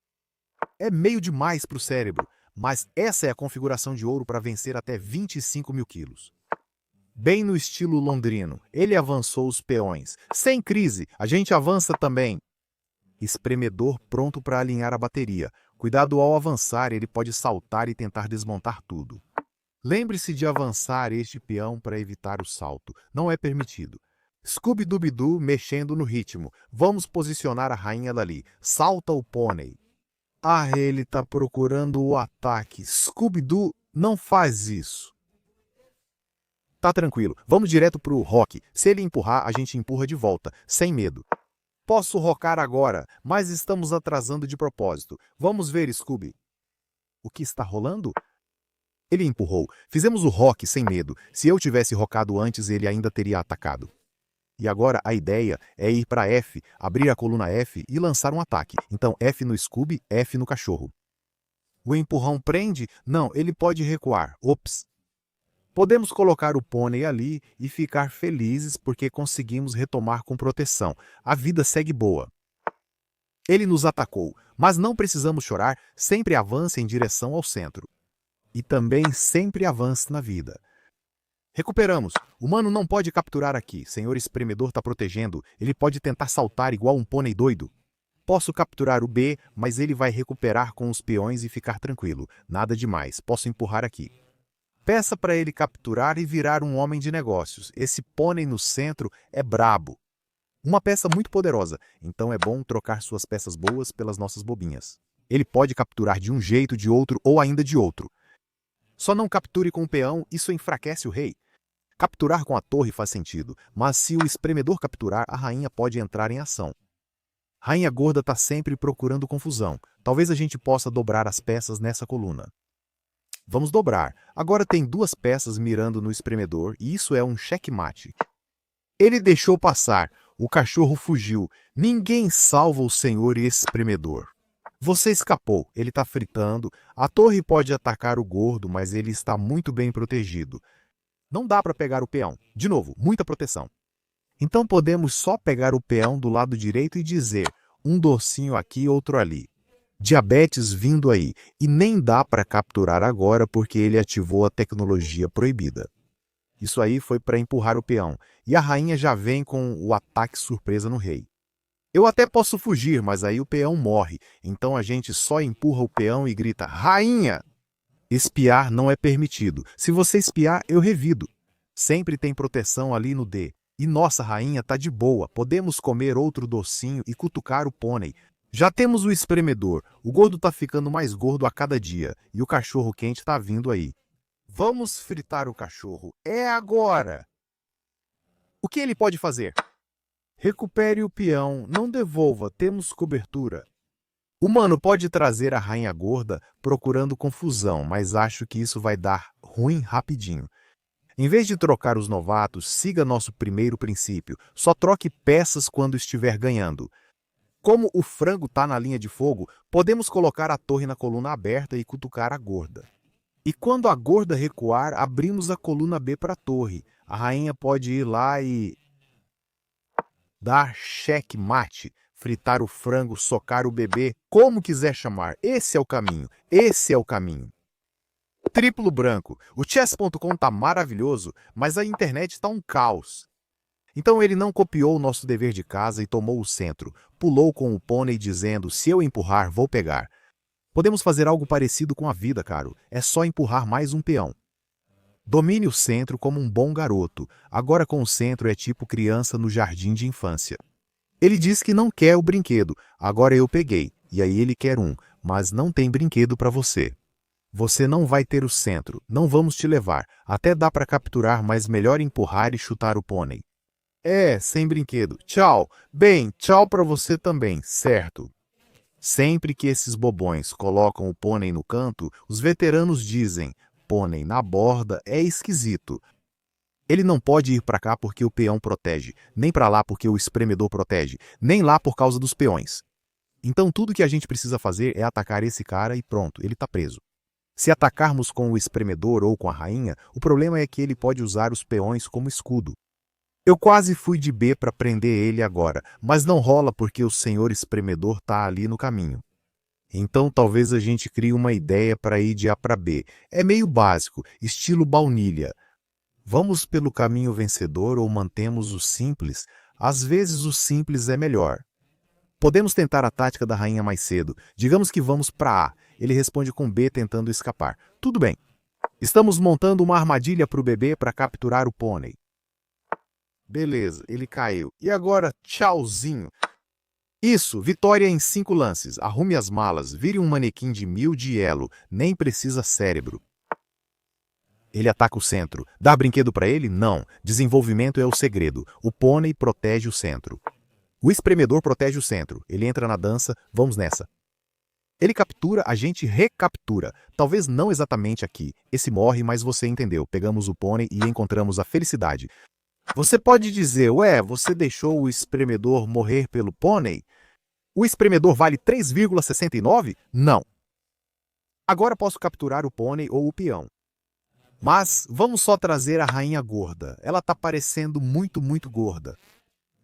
S1: É meio demais para o cérebro, mas essa é a configuração de ouro para vencer até 25 mil quilos. Bem no estilo londrino, ele avançou os peões. Sem crise, a gente avança também. Espremedor pronto para alinhar a bateria. Cuidado ao avançar, ele pode saltar e tentar desmontar tudo. Lembre-se de avançar este peão para evitar o salto. Não é permitido. Scooby-Doo mexendo no ritmo. Vamos posicionar a rainha dali. Salta o pônei. Ah, ele está procurando o ataque. Scooby-Doo não faz isso. Tá tranquilo. Vamos direto pro rock. Se ele empurrar, a gente empurra de volta, sem medo. Posso rocar agora, mas estamos atrasando de propósito. Vamos ver, Scooby. O que está rolando? Ele empurrou. Fizemos o rock sem medo. Se eu tivesse rocado antes, ele ainda teria atacado. E agora a ideia é ir para F, abrir a coluna F e lançar um ataque. Então F no Scooby, F no cachorro. O empurrão prende? Não, ele pode recuar. Ops! Podemos colocar o pônei ali e ficar felizes porque conseguimos retomar com proteção. A vida segue boa. Ele nos atacou, mas não precisamos chorar, sempre avance em direção ao centro. E também sempre avance na vida. Recuperamos. O mano não pode capturar aqui. Senhor espremedor está protegendo. Ele pode tentar saltar igual um pônei doido. Posso capturar o B, mas ele vai recuperar com os peões e ficar tranquilo. Nada demais. Posso empurrar aqui. Peça para ele capturar e virar um homem de negócios. Esse pônei no centro é brabo. Uma peça muito poderosa, então é bom trocar suas peças boas pelas nossas bobinhas. Ele pode capturar de um jeito, de outro ou ainda de outro. Só não capture com o peão, isso enfraquece o rei. Capturar com a torre faz sentido, mas se o espremedor capturar, a rainha pode entrar em ação. Rainha gorda está sempre procurando confusão. Talvez a gente possa dobrar as peças nessa coluna. Vamos dobrar. Agora tem duas peças mirando no espremedor e isso é um checkmate. Ele deixou passar. O cachorro fugiu. Ninguém salva o senhor espremedor. Você escapou. Ele está fritando. A torre pode atacar o gordo, mas ele está muito bem protegido. Não dá para pegar o peão. De novo, muita proteção. Então podemos só pegar o peão do lado direito e dizer um docinho aqui, outro ali. Diabetes vindo aí, e nem dá para capturar agora porque ele ativou a tecnologia proibida. Isso aí foi para empurrar o peão, e a rainha já vem com o ataque surpresa no rei. Eu até posso fugir, mas aí o peão morre, então a gente só empurra o peão e grita, rainha! Espiar não é permitido. Se você espiar, eu revido. Sempre tem proteção ali no D. E nossa rainha tá de boa, podemos comer outro docinho e cutucar o pônei. Já temos o espremedor, o gordo tá ficando mais gordo a cada dia, e o cachorro quente tá vindo aí. Vamos fritar o cachorro, é agora! O que ele pode fazer? Recupere o peão, não devolva, temos cobertura. O mano pode trazer a rainha gorda procurando confusão, mas acho que isso vai dar ruim rapidinho. Em vez de trocar os novatos, siga nosso primeiro princípio, só troque peças quando estiver ganhando. Como o frango está na linha de fogo, podemos colocar a torre na coluna aberta e cutucar a gorda. E quando a gorda recuar, abrimos a coluna B para a torre. A rainha pode ir lá e dar checkmate, fritar o frango, socar o bebê, como quiser chamar. Esse é o caminho, esse é o caminho. Triplo branco. O chess.com tá maravilhoso, mas a internet está um caos. Então ele não copiou o nosso dever de casa e tomou o centro. Pulou com o pônei dizendo, se eu empurrar, vou pegar. Podemos fazer algo parecido com a vida, caro. É só empurrar mais um peão. Domine o centro como um bom garoto. Agora com o centro é tipo criança no jardim de infância. Ele diz que não quer o brinquedo. Agora eu peguei. E aí ele quer um, mas não tem brinquedo para você. Você não vai ter o centro. Não vamos te levar. Até dá para capturar, mas melhor empurrar e chutar o pônei. É, sem brinquedo. Tchau. Bem, tchau para você também, certo? Sempre que esses bobões colocam o pônei no canto, os veteranos dizem: pônei na borda é esquisito. Ele não pode ir para cá porque o peão protege, nem para lá porque o espremedor protege, nem lá por causa dos peões. Então tudo que a gente precisa fazer é atacar esse cara e pronto, ele está preso. Se atacarmos com o espremedor ou com a rainha, o problema é que ele pode usar os peões como escudo. Eu quase fui de B para prender ele agora, mas não rola porque o senhor espremedor está ali no caminho. Então talvez a gente crie uma ideia para ir de A para B. É meio básico, estilo baunilha. Vamos pelo caminho vencedor ou mantemos o simples? Às vezes o simples é melhor. Podemos tentar a tática da rainha mais cedo. Digamos que vamos para A. Ele responde com B tentando escapar. Tudo bem. Estamos montando uma armadilha para o bebê para capturar o pônei. Beleza, ele caiu. E agora, tchauzinho. Isso, vitória em 5 lances. Arrume as malas, vire um manequim de 1000 de elo. Nem precisa cérebro. Ele ataca o centro. Dar brinquedo para ele? Não. Desenvolvimento é o segredo. O pônei protege o centro. O espremedor protege o centro. Ele entra na dança. Vamos nessa. Ele captura, a gente recaptura. Talvez não exatamente aqui. Esse morre, mas você entendeu. Pegamos o pônei e encontramos a felicidade. Você pode dizer, ué, você deixou o espremedor morrer pelo pônei? O espremedor vale 3,69? Não. Agora posso capturar o pônei ou o peão. Mas vamos só trazer a rainha gorda. Ela tá parecendo muito gorda.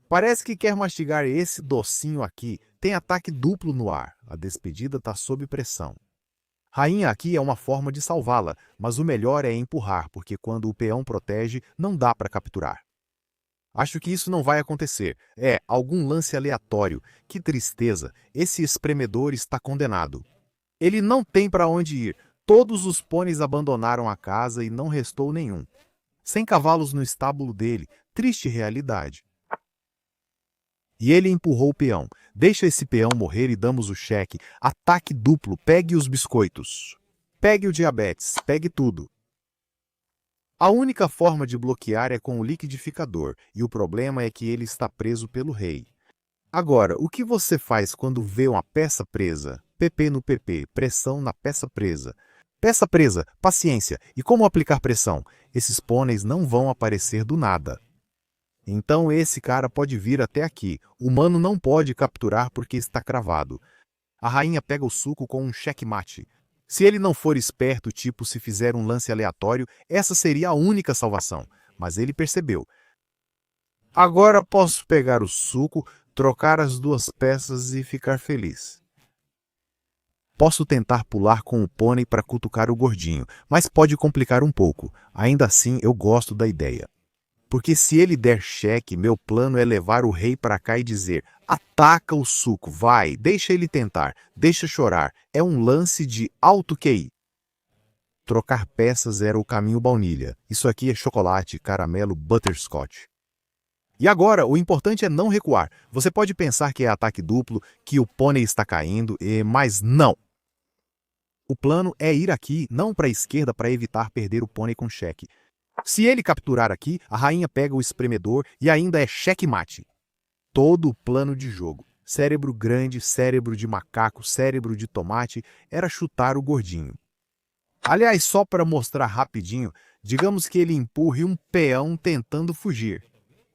S1: Parece que quer mastigar esse docinho aqui. Tem ataque duplo no ar. A despedida tá sob pressão. Rainha aqui é uma forma de salvá-la, mas o melhor é empurrar, porque quando o peão protege, não dá para capturar. Acho que isso não vai acontecer. É, algum lance aleatório. Que tristeza. Esse espremedor está condenado. Ele não tem para onde ir. Todos os pôneis abandonaram a casa e não restou nenhum. Sem cavalos no estábulo dele. Triste realidade. E ele empurrou o peão. Deixa esse peão morrer e damos o cheque. Ataque duplo. Pegue os biscoitos. Pegue o diabetes. Pegue tudo. A única forma de bloquear é com o liquidificador, e o problema é que ele está preso pelo rei. Agora, o que você faz quando vê uma peça presa? PP no PP, pressão na peça presa. Peça presa, paciência. E como aplicar pressão? Esses pôneis não vão aparecer do nada. Então esse cara pode vir até aqui. O humano não pode capturar porque está cravado. A rainha pega o suco com um checkmate. Se ele não for esperto, tipo se fizer um lance aleatório, essa seria a única salvação. Mas ele percebeu. Agora posso pegar o suco, trocar as duas peças e ficar feliz. Posso tentar pular com o pônei para cutucar o gordinho, mas pode complicar um pouco. Ainda assim, eu gosto da ideia. Porque se ele der cheque, meu plano é levar o rei para cá e dizer: ataca o suco, vai, deixa ele tentar, deixa chorar. É um lance de alto QI. Trocar peças era o caminho baunilha. Isso aqui é chocolate, caramelo, butterscotch. E agora, o importante é não recuar. Você pode pensar que é ataque duplo, que o pônei está caindo, mas não. O plano é ir aqui, não para a esquerda, para evitar perder o pônei com cheque. Se ele capturar aqui, a rainha pega o espremedor e ainda é checkmate. Todo o plano de jogo, cérebro grande, cérebro de macaco, cérebro de tomate, era chutar o gordinho. Aliás, só para mostrar rapidinho, digamos que ele empurre um peão tentando fugir.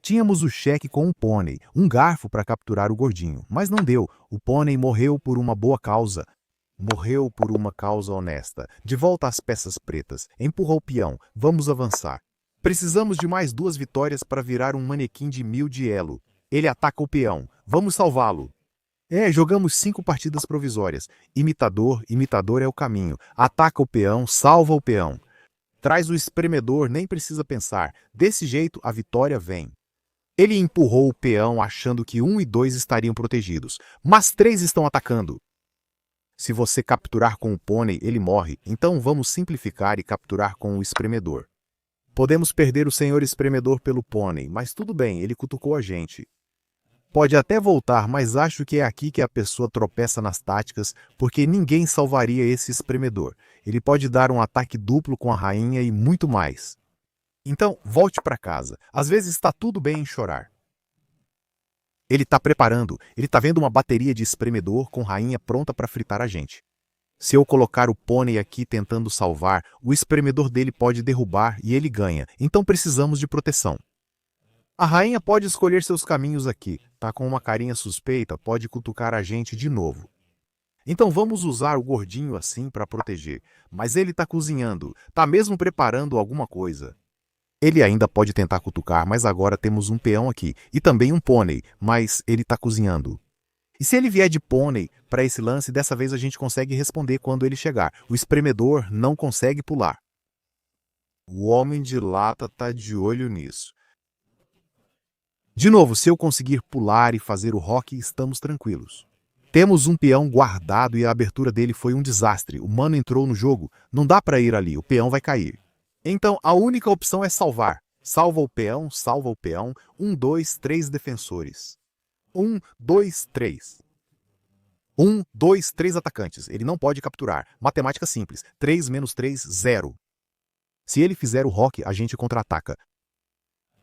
S1: Tínhamos o cheque com um pônei, um garfo para capturar o gordinho, mas não deu. O pônei morreu por uma boa causa. Morreu por uma causa honesta. De volta às peças pretas. Empurra o peão. Vamos avançar. Precisamos de mais 2 vitórias para virar um manequim de 1000 de elo. Ele ataca o peão. Vamos salvá-lo. Jogamos 5 partidas provisórias. Imitador, imitador é o caminho. Ataca o peão, salva o peão. Traz o espremedor, nem precisa pensar. Desse jeito, a vitória vem. Ele empurrou o peão achando que 1 e 2 estariam protegidos. Mas 3 estão atacando. Se você capturar com o pônei, ele morre. Então vamos simplificar e capturar com o espremedor. Podemos perder o senhor espremedor pelo pônei, mas tudo bem, ele cutucou a gente. Pode até voltar, mas acho que é aqui que a pessoa tropeça nas táticas, porque ninguém salvaria esse espremedor. Ele pode dar um ataque duplo com a rainha e muito mais. Então, volte para casa. Às vezes está tudo bem em chorar. Ele está preparando, ele está vendo uma bateria de espremedor com rainha pronta para fritar a gente. Se eu colocar o pônei aqui tentando salvar, o espremedor dele pode derrubar e ele ganha, então precisamos de proteção. A rainha pode escolher seus caminhos aqui, tá com uma carinha suspeita, pode cutucar a gente de novo. Então vamos usar o gordinho assim para proteger, mas ele tá cozinhando, tá mesmo preparando alguma coisa. Ele ainda pode tentar cutucar, mas agora temos um peão aqui e também um pônei, mas ele tá cozinhando. E se ele vier de pônei para esse lance, dessa vez a gente consegue responder quando ele chegar. O espremedor não consegue pular. O homem de lata tá de olho nisso. De novo, se eu conseguir pular e fazer o rock, estamos tranquilos. Temos um peão guardado e a abertura dele foi um desastre. O mano entrou no jogo, não dá para ir ali, o peão vai cair. Então a única opção é salvar. Salva o peão, salva o peão. 1, 2, 3 defensores. 1, 2, 3. 1, 2, 3 atacantes. Ele não pode capturar. Matemática simples. 3 menos 3, 0. Se ele fizer o rock, a gente contra-ataca.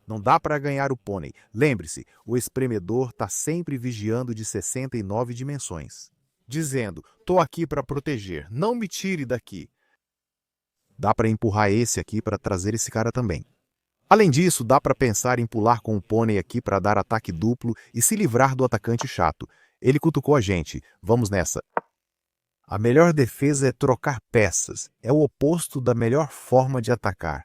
S1: Não dá para ganhar o pônei. Lembre-se, o espremedor está sempre vigiando de 69 dimensões. Dizendo, tô aqui para proteger, não me tire daqui. Dá para empurrar esse aqui para trazer esse cara também. Além disso, dá para pensar em pular com o pônei aqui para dar ataque duplo e se livrar do atacante chato. Ele cutucou a gente. Vamos nessa. A melhor defesa é trocar peças. É o oposto da melhor forma de atacar.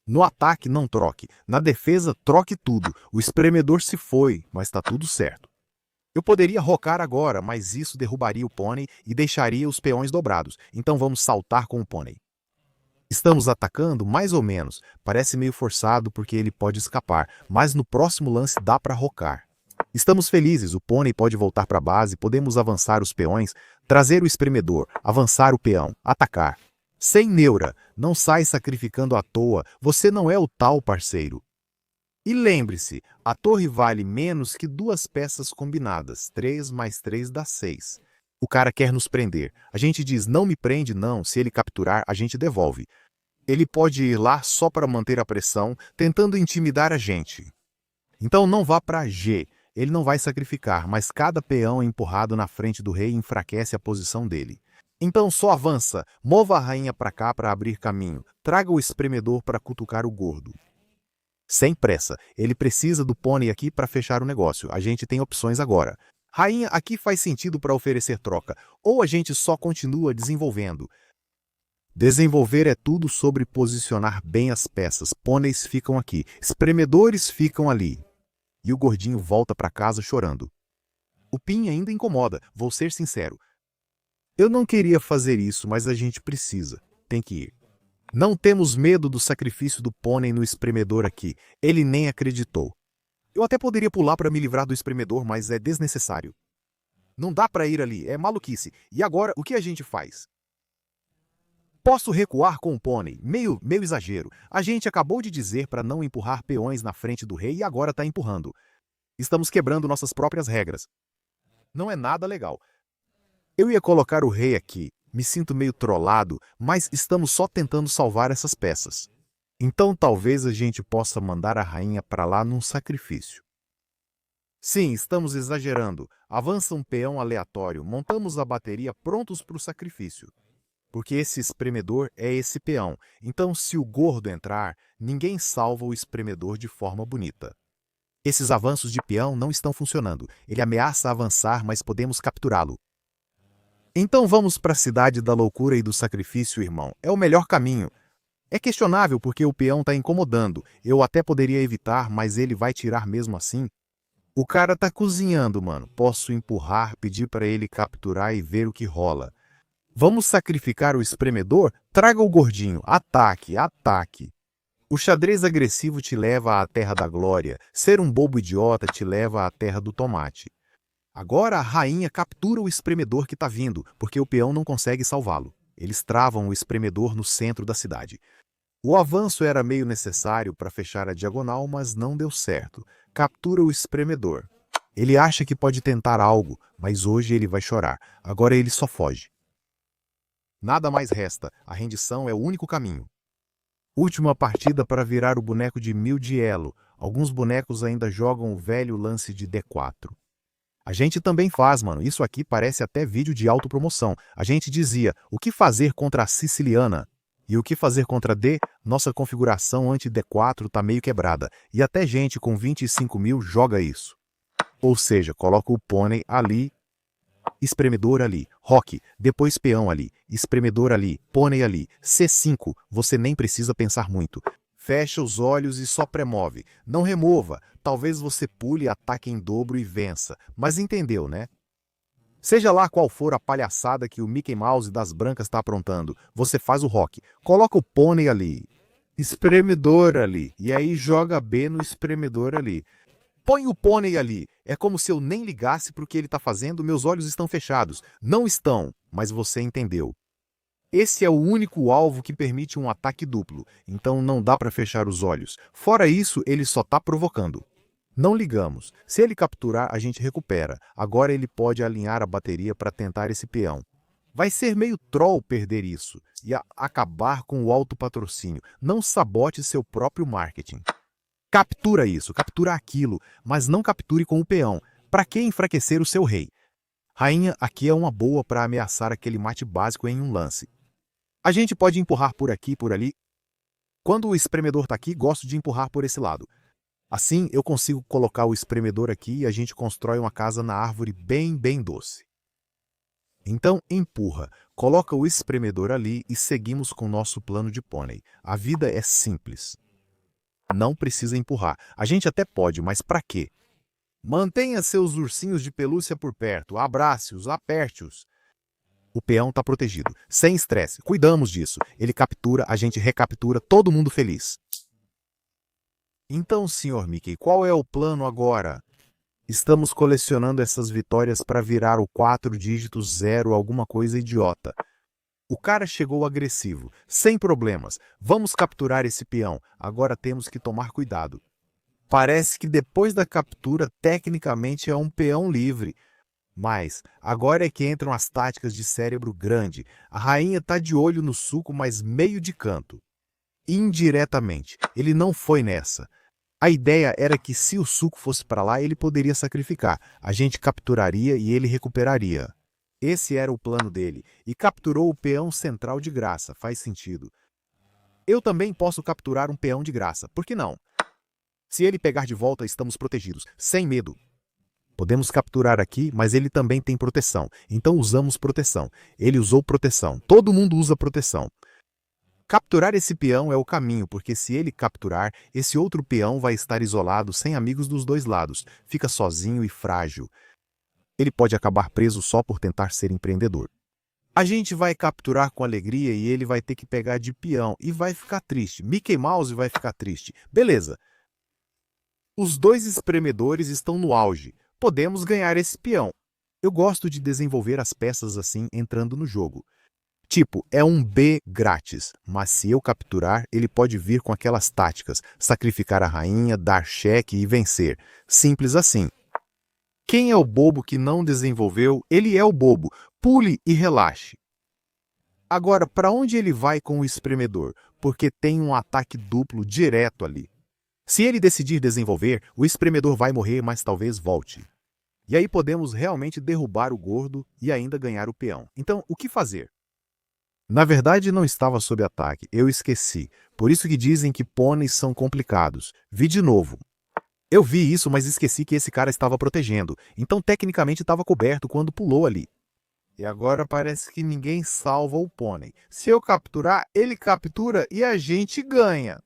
S1: No ataque, não troque. Na defesa, troque tudo. O espremedor se foi, mas está tudo certo. Eu poderia rocar agora, mas isso derrubaria o pônei e deixaria os peões dobrados. Então vamos saltar com o pônei. Estamos atacando mais ou menos. Parece meio forçado porque ele pode escapar, mas no próximo lance dá para rocar. Estamos felizes, o pônei pode voltar para a base, podemos avançar os peões, trazer o espremedor, avançar o peão, atacar. Sem neura, não sai sacrificando à toa, você não é o tal parceiro. E lembre-se, a torre vale menos que 2 peças combinadas, 3 mais 3 dá 6. O cara quer nos prender. A gente diz, não me prende não, se ele capturar, a gente devolve. Ele pode ir lá só para manter a pressão, tentando intimidar a gente. Então não vá para G, ele não vai sacrificar, mas cada peão empurrado na frente do rei enfraquece a posição dele. Então só avança, mova a rainha para cá para abrir caminho, traga o espremedor para cutucar o gordo. Sem pressa, ele precisa do pônei aqui para fechar o negócio, a gente tem opções agora. Rainha, aqui faz sentido para oferecer troca, ou a gente só continua desenvolvendo. Desenvolver é tudo sobre posicionar bem as peças, pôneis ficam aqui, espremedores ficam ali. E o gordinho volta para casa chorando. O Pin ainda incomoda, vou ser sincero. Eu não queria fazer isso, mas a gente precisa. Tem que ir. Não temos medo do sacrifício do pônei no espremedor aqui. Ele nem acreditou. Eu até poderia pular para me livrar do espremedor, mas é desnecessário. Não dá para ir ali, é maluquice. E agora, o que a gente faz? Posso recuar com o pônei, meio exagero. A gente acabou de dizer para não empurrar peões na frente do rei e agora está empurrando. Estamos quebrando nossas próprias regras. Não é nada legal. Eu ia colocar o rei aqui, me sinto meio trollado, mas estamos só tentando salvar essas peças. Então talvez a gente possa mandar a rainha para lá num sacrifício. Sim, estamos exagerando. Avança um peão aleatório, montamos a bateria prontos para o sacrifício. Porque esse espremedor é esse peão, então se o gordo entrar, ninguém salva o espremedor de forma bonita. Esses avanços de peão não estão funcionando. Ele ameaça avançar, mas podemos capturá-lo. Então vamos para a cidade da loucura e do sacrifício, irmão. É o melhor caminho. É questionável porque o peão está incomodando. Eu até poderia evitar, mas ele vai tirar mesmo assim. O cara tá cozinhando, mano. Posso empurrar, pedir para ele capturar e ver o que rola. Vamos sacrificar o espremedor? Traga o gordinho. Ataque, ataque. O xadrez agressivo te leva à terra da glória. Ser um bobo idiota te leva à terra do tomate. Agora a rainha captura o espremedor que está vindo, porque o peão não consegue salvá-lo. Eles travam o espremedor no centro da cidade. O avanço era meio necessário para fechar a diagonal, mas não deu certo. Captura o espremedor. Ele acha que pode tentar algo, mas hoje ele vai chorar. Agora ele só foge. Nada mais resta, a rendição é o único caminho. Última partida para virar o boneco de 1000 de elo. Alguns bonecos ainda jogam o velho lance de D4. A gente também faz, mano. Isso aqui parece até vídeo de autopromoção. A gente dizia, o que fazer contra a siciliana? E o que fazer contra D? Nossa configuração anti-D4 tá meio quebrada. E até gente com 25 mil joga isso. Ou seja, coloca o pônei ali, espremedor ali, roque, depois peão ali, espremedor ali, pônei ali, C5, você nem precisa pensar muito. Fecha os olhos e só premove. Não remova. Talvez você pule, ataque em dobro e vença. Mas entendeu, né? Seja lá qual for a palhaçada que o Mickey Mouse das brancas está aprontando, você faz o rock. Coloca o pônei ali, espremedor ali, e aí joga B no espremedor ali. Põe o pônei ali. É como se eu nem ligasse para o que ele está fazendo, meus olhos estão fechados. Não estão, mas você entendeu. Esse é o único alvo que permite um ataque duplo, então não dá para fechar os olhos. Fora isso, ele só está provocando. Não ligamos. Se ele capturar, a gente recupera. Agora ele pode alinhar a bateria para tentar esse peão. Vai ser meio troll perder isso e acabar com o autopatrocínio. Não sabote seu próprio marketing. Captura isso, captura aquilo, mas não capture com o peão. Para que enfraquecer o seu rei? Rainha, aqui é uma boa para ameaçar aquele mate básico em um lance. A gente pode empurrar por aqui e por ali. Quando o espremedor está aqui, gosto de empurrar por esse lado. Assim, eu consigo colocar o espremedor aqui e a gente constrói uma casa na árvore bem doce. Então, empurra, coloca o espremedor ali e seguimos com nosso plano de pônei. A vida é simples. Não precisa empurrar. A gente até pode, mas para quê? Mantenha seus ursinhos de pelúcia por perto, abrace-os, aperte-os. O peão está protegido, sem estresse. Cuidamos disso. Ele captura, a gente recaptura, todo mundo feliz. Então, Sr. Mickey, qual é o plano agora? Estamos colecionando essas vitórias para virar o 4 dígitos 0 alguma coisa idiota. O cara chegou agressivo, sem problemas. Vamos capturar esse peão. Agora temos que tomar cuidado. Parece que depois da captura, tecnicamente é um peão livre. Mas agora é que entram as táticas de cérebro grande. A rainha tá de olho no suco, mas meio de canto. Indiretamente, ele não foi nessa. A ideia era que se o suco fosse para lá, ele poderia sacrificar. A gente capturaria e ele recuperaria. Esse era o plano dele, e capturou o peão central de graça, faz sentido. Eu também posso capturar um peão de graça, por que não? Se ele pegar de volta, estamos protegidos, sem medo. Podemos capturar aqui, mas ele também tem proteção, então usamos proteção. Ele usou proteção, todo mundo usa proteção. Capturar esse peão é o caminho, porque se ele capturar, esse outro peão vai estar isolado, sem amigos dos dois lados, fica sozinho e frágil. Ele pode acabar preso só por tentar ser empreendedor. A gente vai capturar com alegria e ele vai ter que pegar de peão e vai ficar triste. Mickey Mouse vai ficar triste. Beleza. Os dois espremedores estão no auge. Podemos ganhar esse peão. Eu gosto de desenvolver as peças assim entrando no jogo. Tipo, é um B grátis, mas se eu capturar, ele pode vir com aquelas táticas, sacrificar a rainha, dar cheque e vencer. Simples assim. Quem é o bobo que não desenvolveu? Ele é o bobo. Pule e relaxe. Agora, para onde ele vai com o espremedor? Porque tem um ataque duplo direto ali. Se ele decidir desenvolver, o espremedor vai morrer, mas talvez volte. E aí podemos realmente derrubar o gordo e ainda ganhar o peão. Então, o que fazer? Na verdade, não estava sob ataque. Eu esqueci. Por isso que dizem que pôneis são complicados. Vi de novo. Eu vi isso, mas esqueci que esse cara estava protegendo. Então, tecnicamente, estava coberto quando pulou ali. E agora parece que ninguém salva o pônei. Se eu capturar, ele captura e a gente ganha.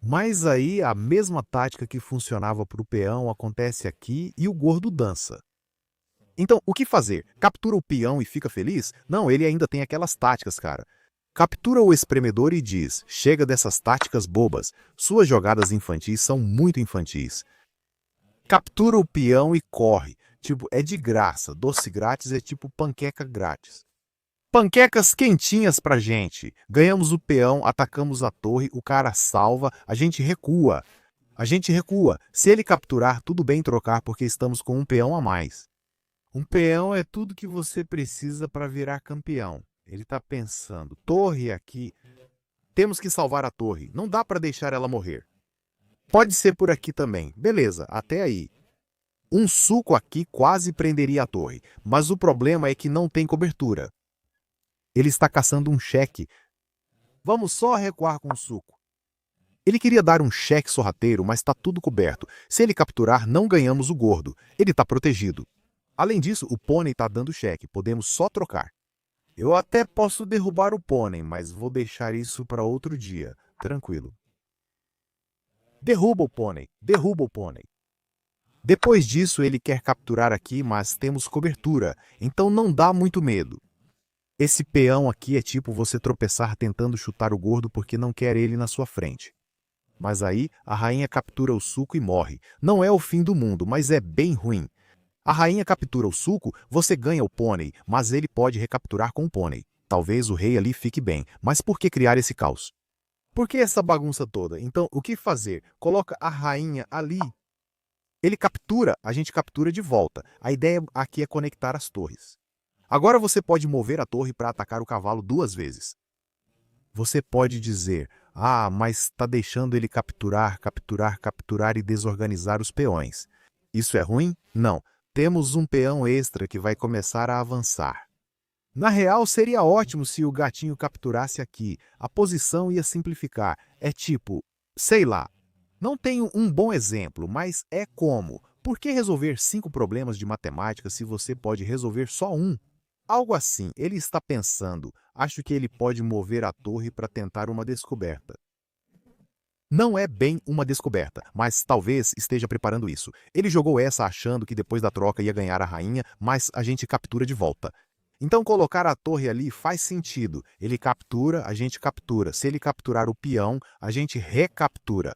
S1: Mas aí, a mesma tática que funcionava para o peão acontece aqui e o gordo dança. Então, o que fazer? Captura o peão e fica feliz? Não, ele ainda tem aquelas táticas, cara. Captura o espremedor e diz, chega dessas táticas bobas. Suas jogadas infantis são muito infantis. Captura o peão e corre. Tipo, é de graça. Doce grátis é tipo panqueca grátis. Panquecas quentinhas pra gente. Ganhamos o peão, atacamos a torre, o cara salva, a gente recua. A gente recua. Se ele capturar, tudo bem trocar porque estamos com um peão a mais. Um peão é tudo que você precisa para virar campeão. Ele tá pensando, torre aqui. Temos que salvar a torre. Não dá para deixar ela morrer. Pode ser por aqui também. Beleza, até aí. Um suco aqui quase prenderia a torre, mas o problema é que não tem cobertura. Ele está caçando um cheque. Vamos só recuar com o suco. Ele queria dar um cheque sorrateiro, mas está tudo coberto. Se ele capturar, não ganhamos o gordo. Ele está protegido. Além disso, o pônei está dando cheque. Podemos só trocar. Eu até posso derrubar o pônei, mas vou deixar isso para outro dia. Tranquilo. Derruba o pônei. Derruba o pônei. Depois disso, ele quer capturar aqui, mas temos cobertura, então não dá muito medo. Esse peão aqui é tipo você tropeçar tentando chutar o gordo porque não quer ele na sua frente. Mas aí, a rainha captura o suco e morre. Não é o fim do mundo, mas é bem ruim. A rainha captura o suco, você ganha o pônei, mas ele pode recapturar com o pônei. Talvez o rei ali fique bem, mas por que criar esse caos? Por que essa bagunça toda? Então, o que fazer? Coloca a rainha ali. Ele captura, a gente captura de volta. A ideia aqui é conectar as torres. Agora você pode mover a torre para atacar o cavalo 2 vezes. Você pode dizer, mas está deixando ele capturar, capturar, capturar e desorganizar os peões. Isso é ruim? Não. Temos um peão extra que vai começar a avançar. Na real, seria ótimo se o gatinho capturasse aqui. A posição ia simplificar. É tipo, sei lá. Não tenho um bom exemplo, mas é como. Por que resolver 5 problemas de matemática se você pode resolver só um? Algo assim, ele está pensando, acho que ele pode mover a torre para tentar uma descoberta. Não é bem uma descoberta, mas talvez esteja preparando isso. Ele jogou essa achando que depois da troca ia ganhar a rainha, mas a gente captura de volta. Então colocar a torre ali faz sentido. Ele captura, a gente captura. Se ele capturar o peão, a gente recaptura.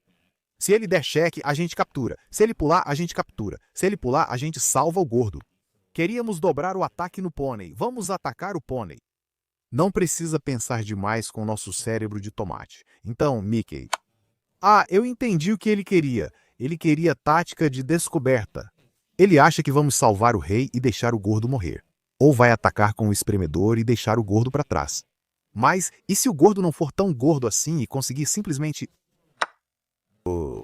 S1: Se ele der cheque, a gente captura. Se ele pular, a gente captura. Se ele pular, a gente salva o gordo. Queríamos dobrar o ataque no pônei. Vamos atacar o pônei. Não precisa pensar demais com nosso cérebro de tomate. Então, Mickey... eu entendi o que ele queria. Ele queria tática de descoberta. Ele acha que vamos salvar o rei e deixar o gordo morrer. Ou vai atacar com o espremedor e deixar o gordo para trás. Mas, e se o gordo não for tão gordo assim e conseguir simplesmente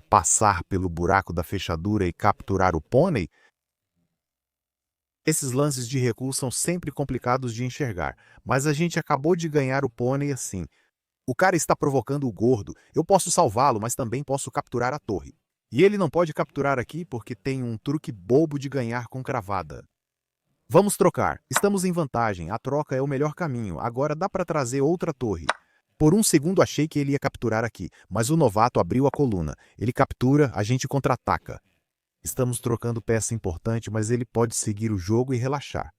S1: passar pelo buraco da fechadura e capturar o pônei? Esses lances de recuo são sempre complicados de enxergar, mas a gente acabou de ganhar o pônei assim. O cara está provocando o gordo. Eu posso salvá-lo, mas também posso capturar a torre. E ele não pode capturar aqui porque tem um truque bobo de ganhar com cravada. Vamos trocar. Estamos em vantagem. A troca é o melhor caminho. Agora dá para trazer outra torre. Por um segundo achei que ele ia capturar aqui, mas o novato abriu a coluna. Ele captura, a gente contra-ataca. Estamos trocando peça importante, mas ele pode seguir o jogo e relaxar.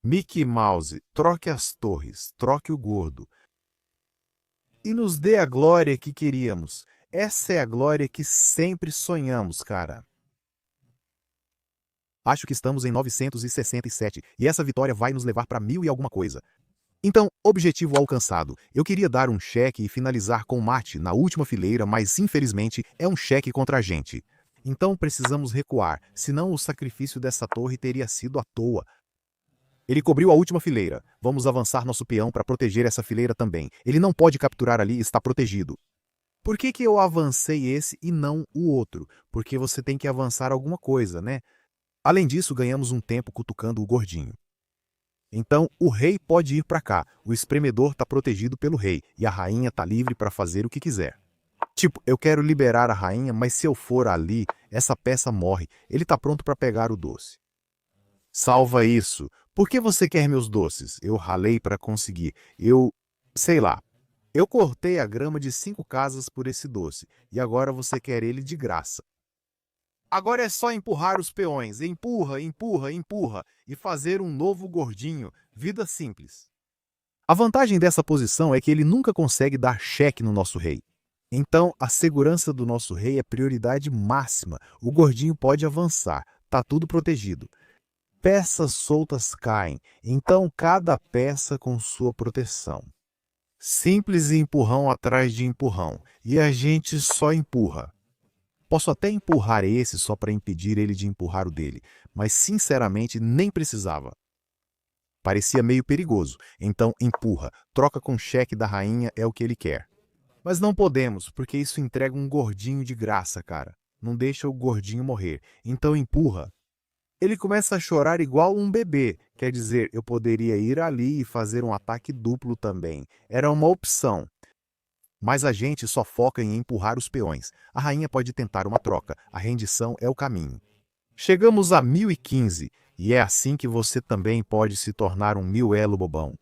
S1: Mickey Mouse, troque as torres, troque o gordo. E nos dê a glória que queríamos. Essa é a glória que sempre sonhamos, cara. Acho que estamos em 967 e essa vitória vai nos levar para 1000 e alguma coisa. Então, objetivo alcançado. Eu queria dar um cheque e finalizar com mate na última fileira, mas infelizmente é um cheque contra a gente. Então precisamos recuar, senão o sacrifício dessa torre teria sido à toa. Ele cobriu a última fileira. Vamos avançar nosso peão para proteger essa fileira também. Ele não pode capturar ali e está protegido. Por que eu avancei esse e não o outro? Porque você tem que avançar alguma coisa, né? Além disso, ganhamos um tempo cutucando o gordinho. Então, o rei pode ir para cá. O espremedor está protegido pelo rei e a rainha está livre para fazer o que quiser. Tipo, eu quero liberar a rainha, mas se eu for ali, essa peça morre. Ele está pronto para pegar o doce. Salva isso. Por que você quer meus doces? Eu ralei para conseguir. Sei lá. Eu cortei a grama de 5 casas por esse doce. E agora você quer ele de graça. Agora é só empurrar os peões. Empurra, empurra, empurra. E fazer um novo gordinho. Vida simples. A vantagem dessa posição é que ele nunca consegue dar cheque no nosso rei. Então, a segurança do nosso rei é prioridade máxima. O gordinho pode avançar. Tá tudo protegido. Peças soltas caem, então cada peça com sua proteção. Simples empurrão atrás de empurrão, e a gente só empurra. Posso até empurrar esse só para impedir ele de empurrar o dele, mas sinceramente nem precisava. Parecia meio perigoso, então empurra, troca com o cheque da rainha é o que ele quer. Mas não podemos, porque isso entrega um gordinho de graça, cara. Não deixa o gordinho morrer, então empurra. Ele começa a chorar igual um bebê, quer dizer, eu poderia ir ali e fazer um ataque duplo também. Era uma opção. Mas a gente só foca em empurrar os peões. A rainha pode tentar uma troca, a rendição é o caminho. Chegamos a 1015, e é assim que você também pode se tornar um 1000 elo bobão.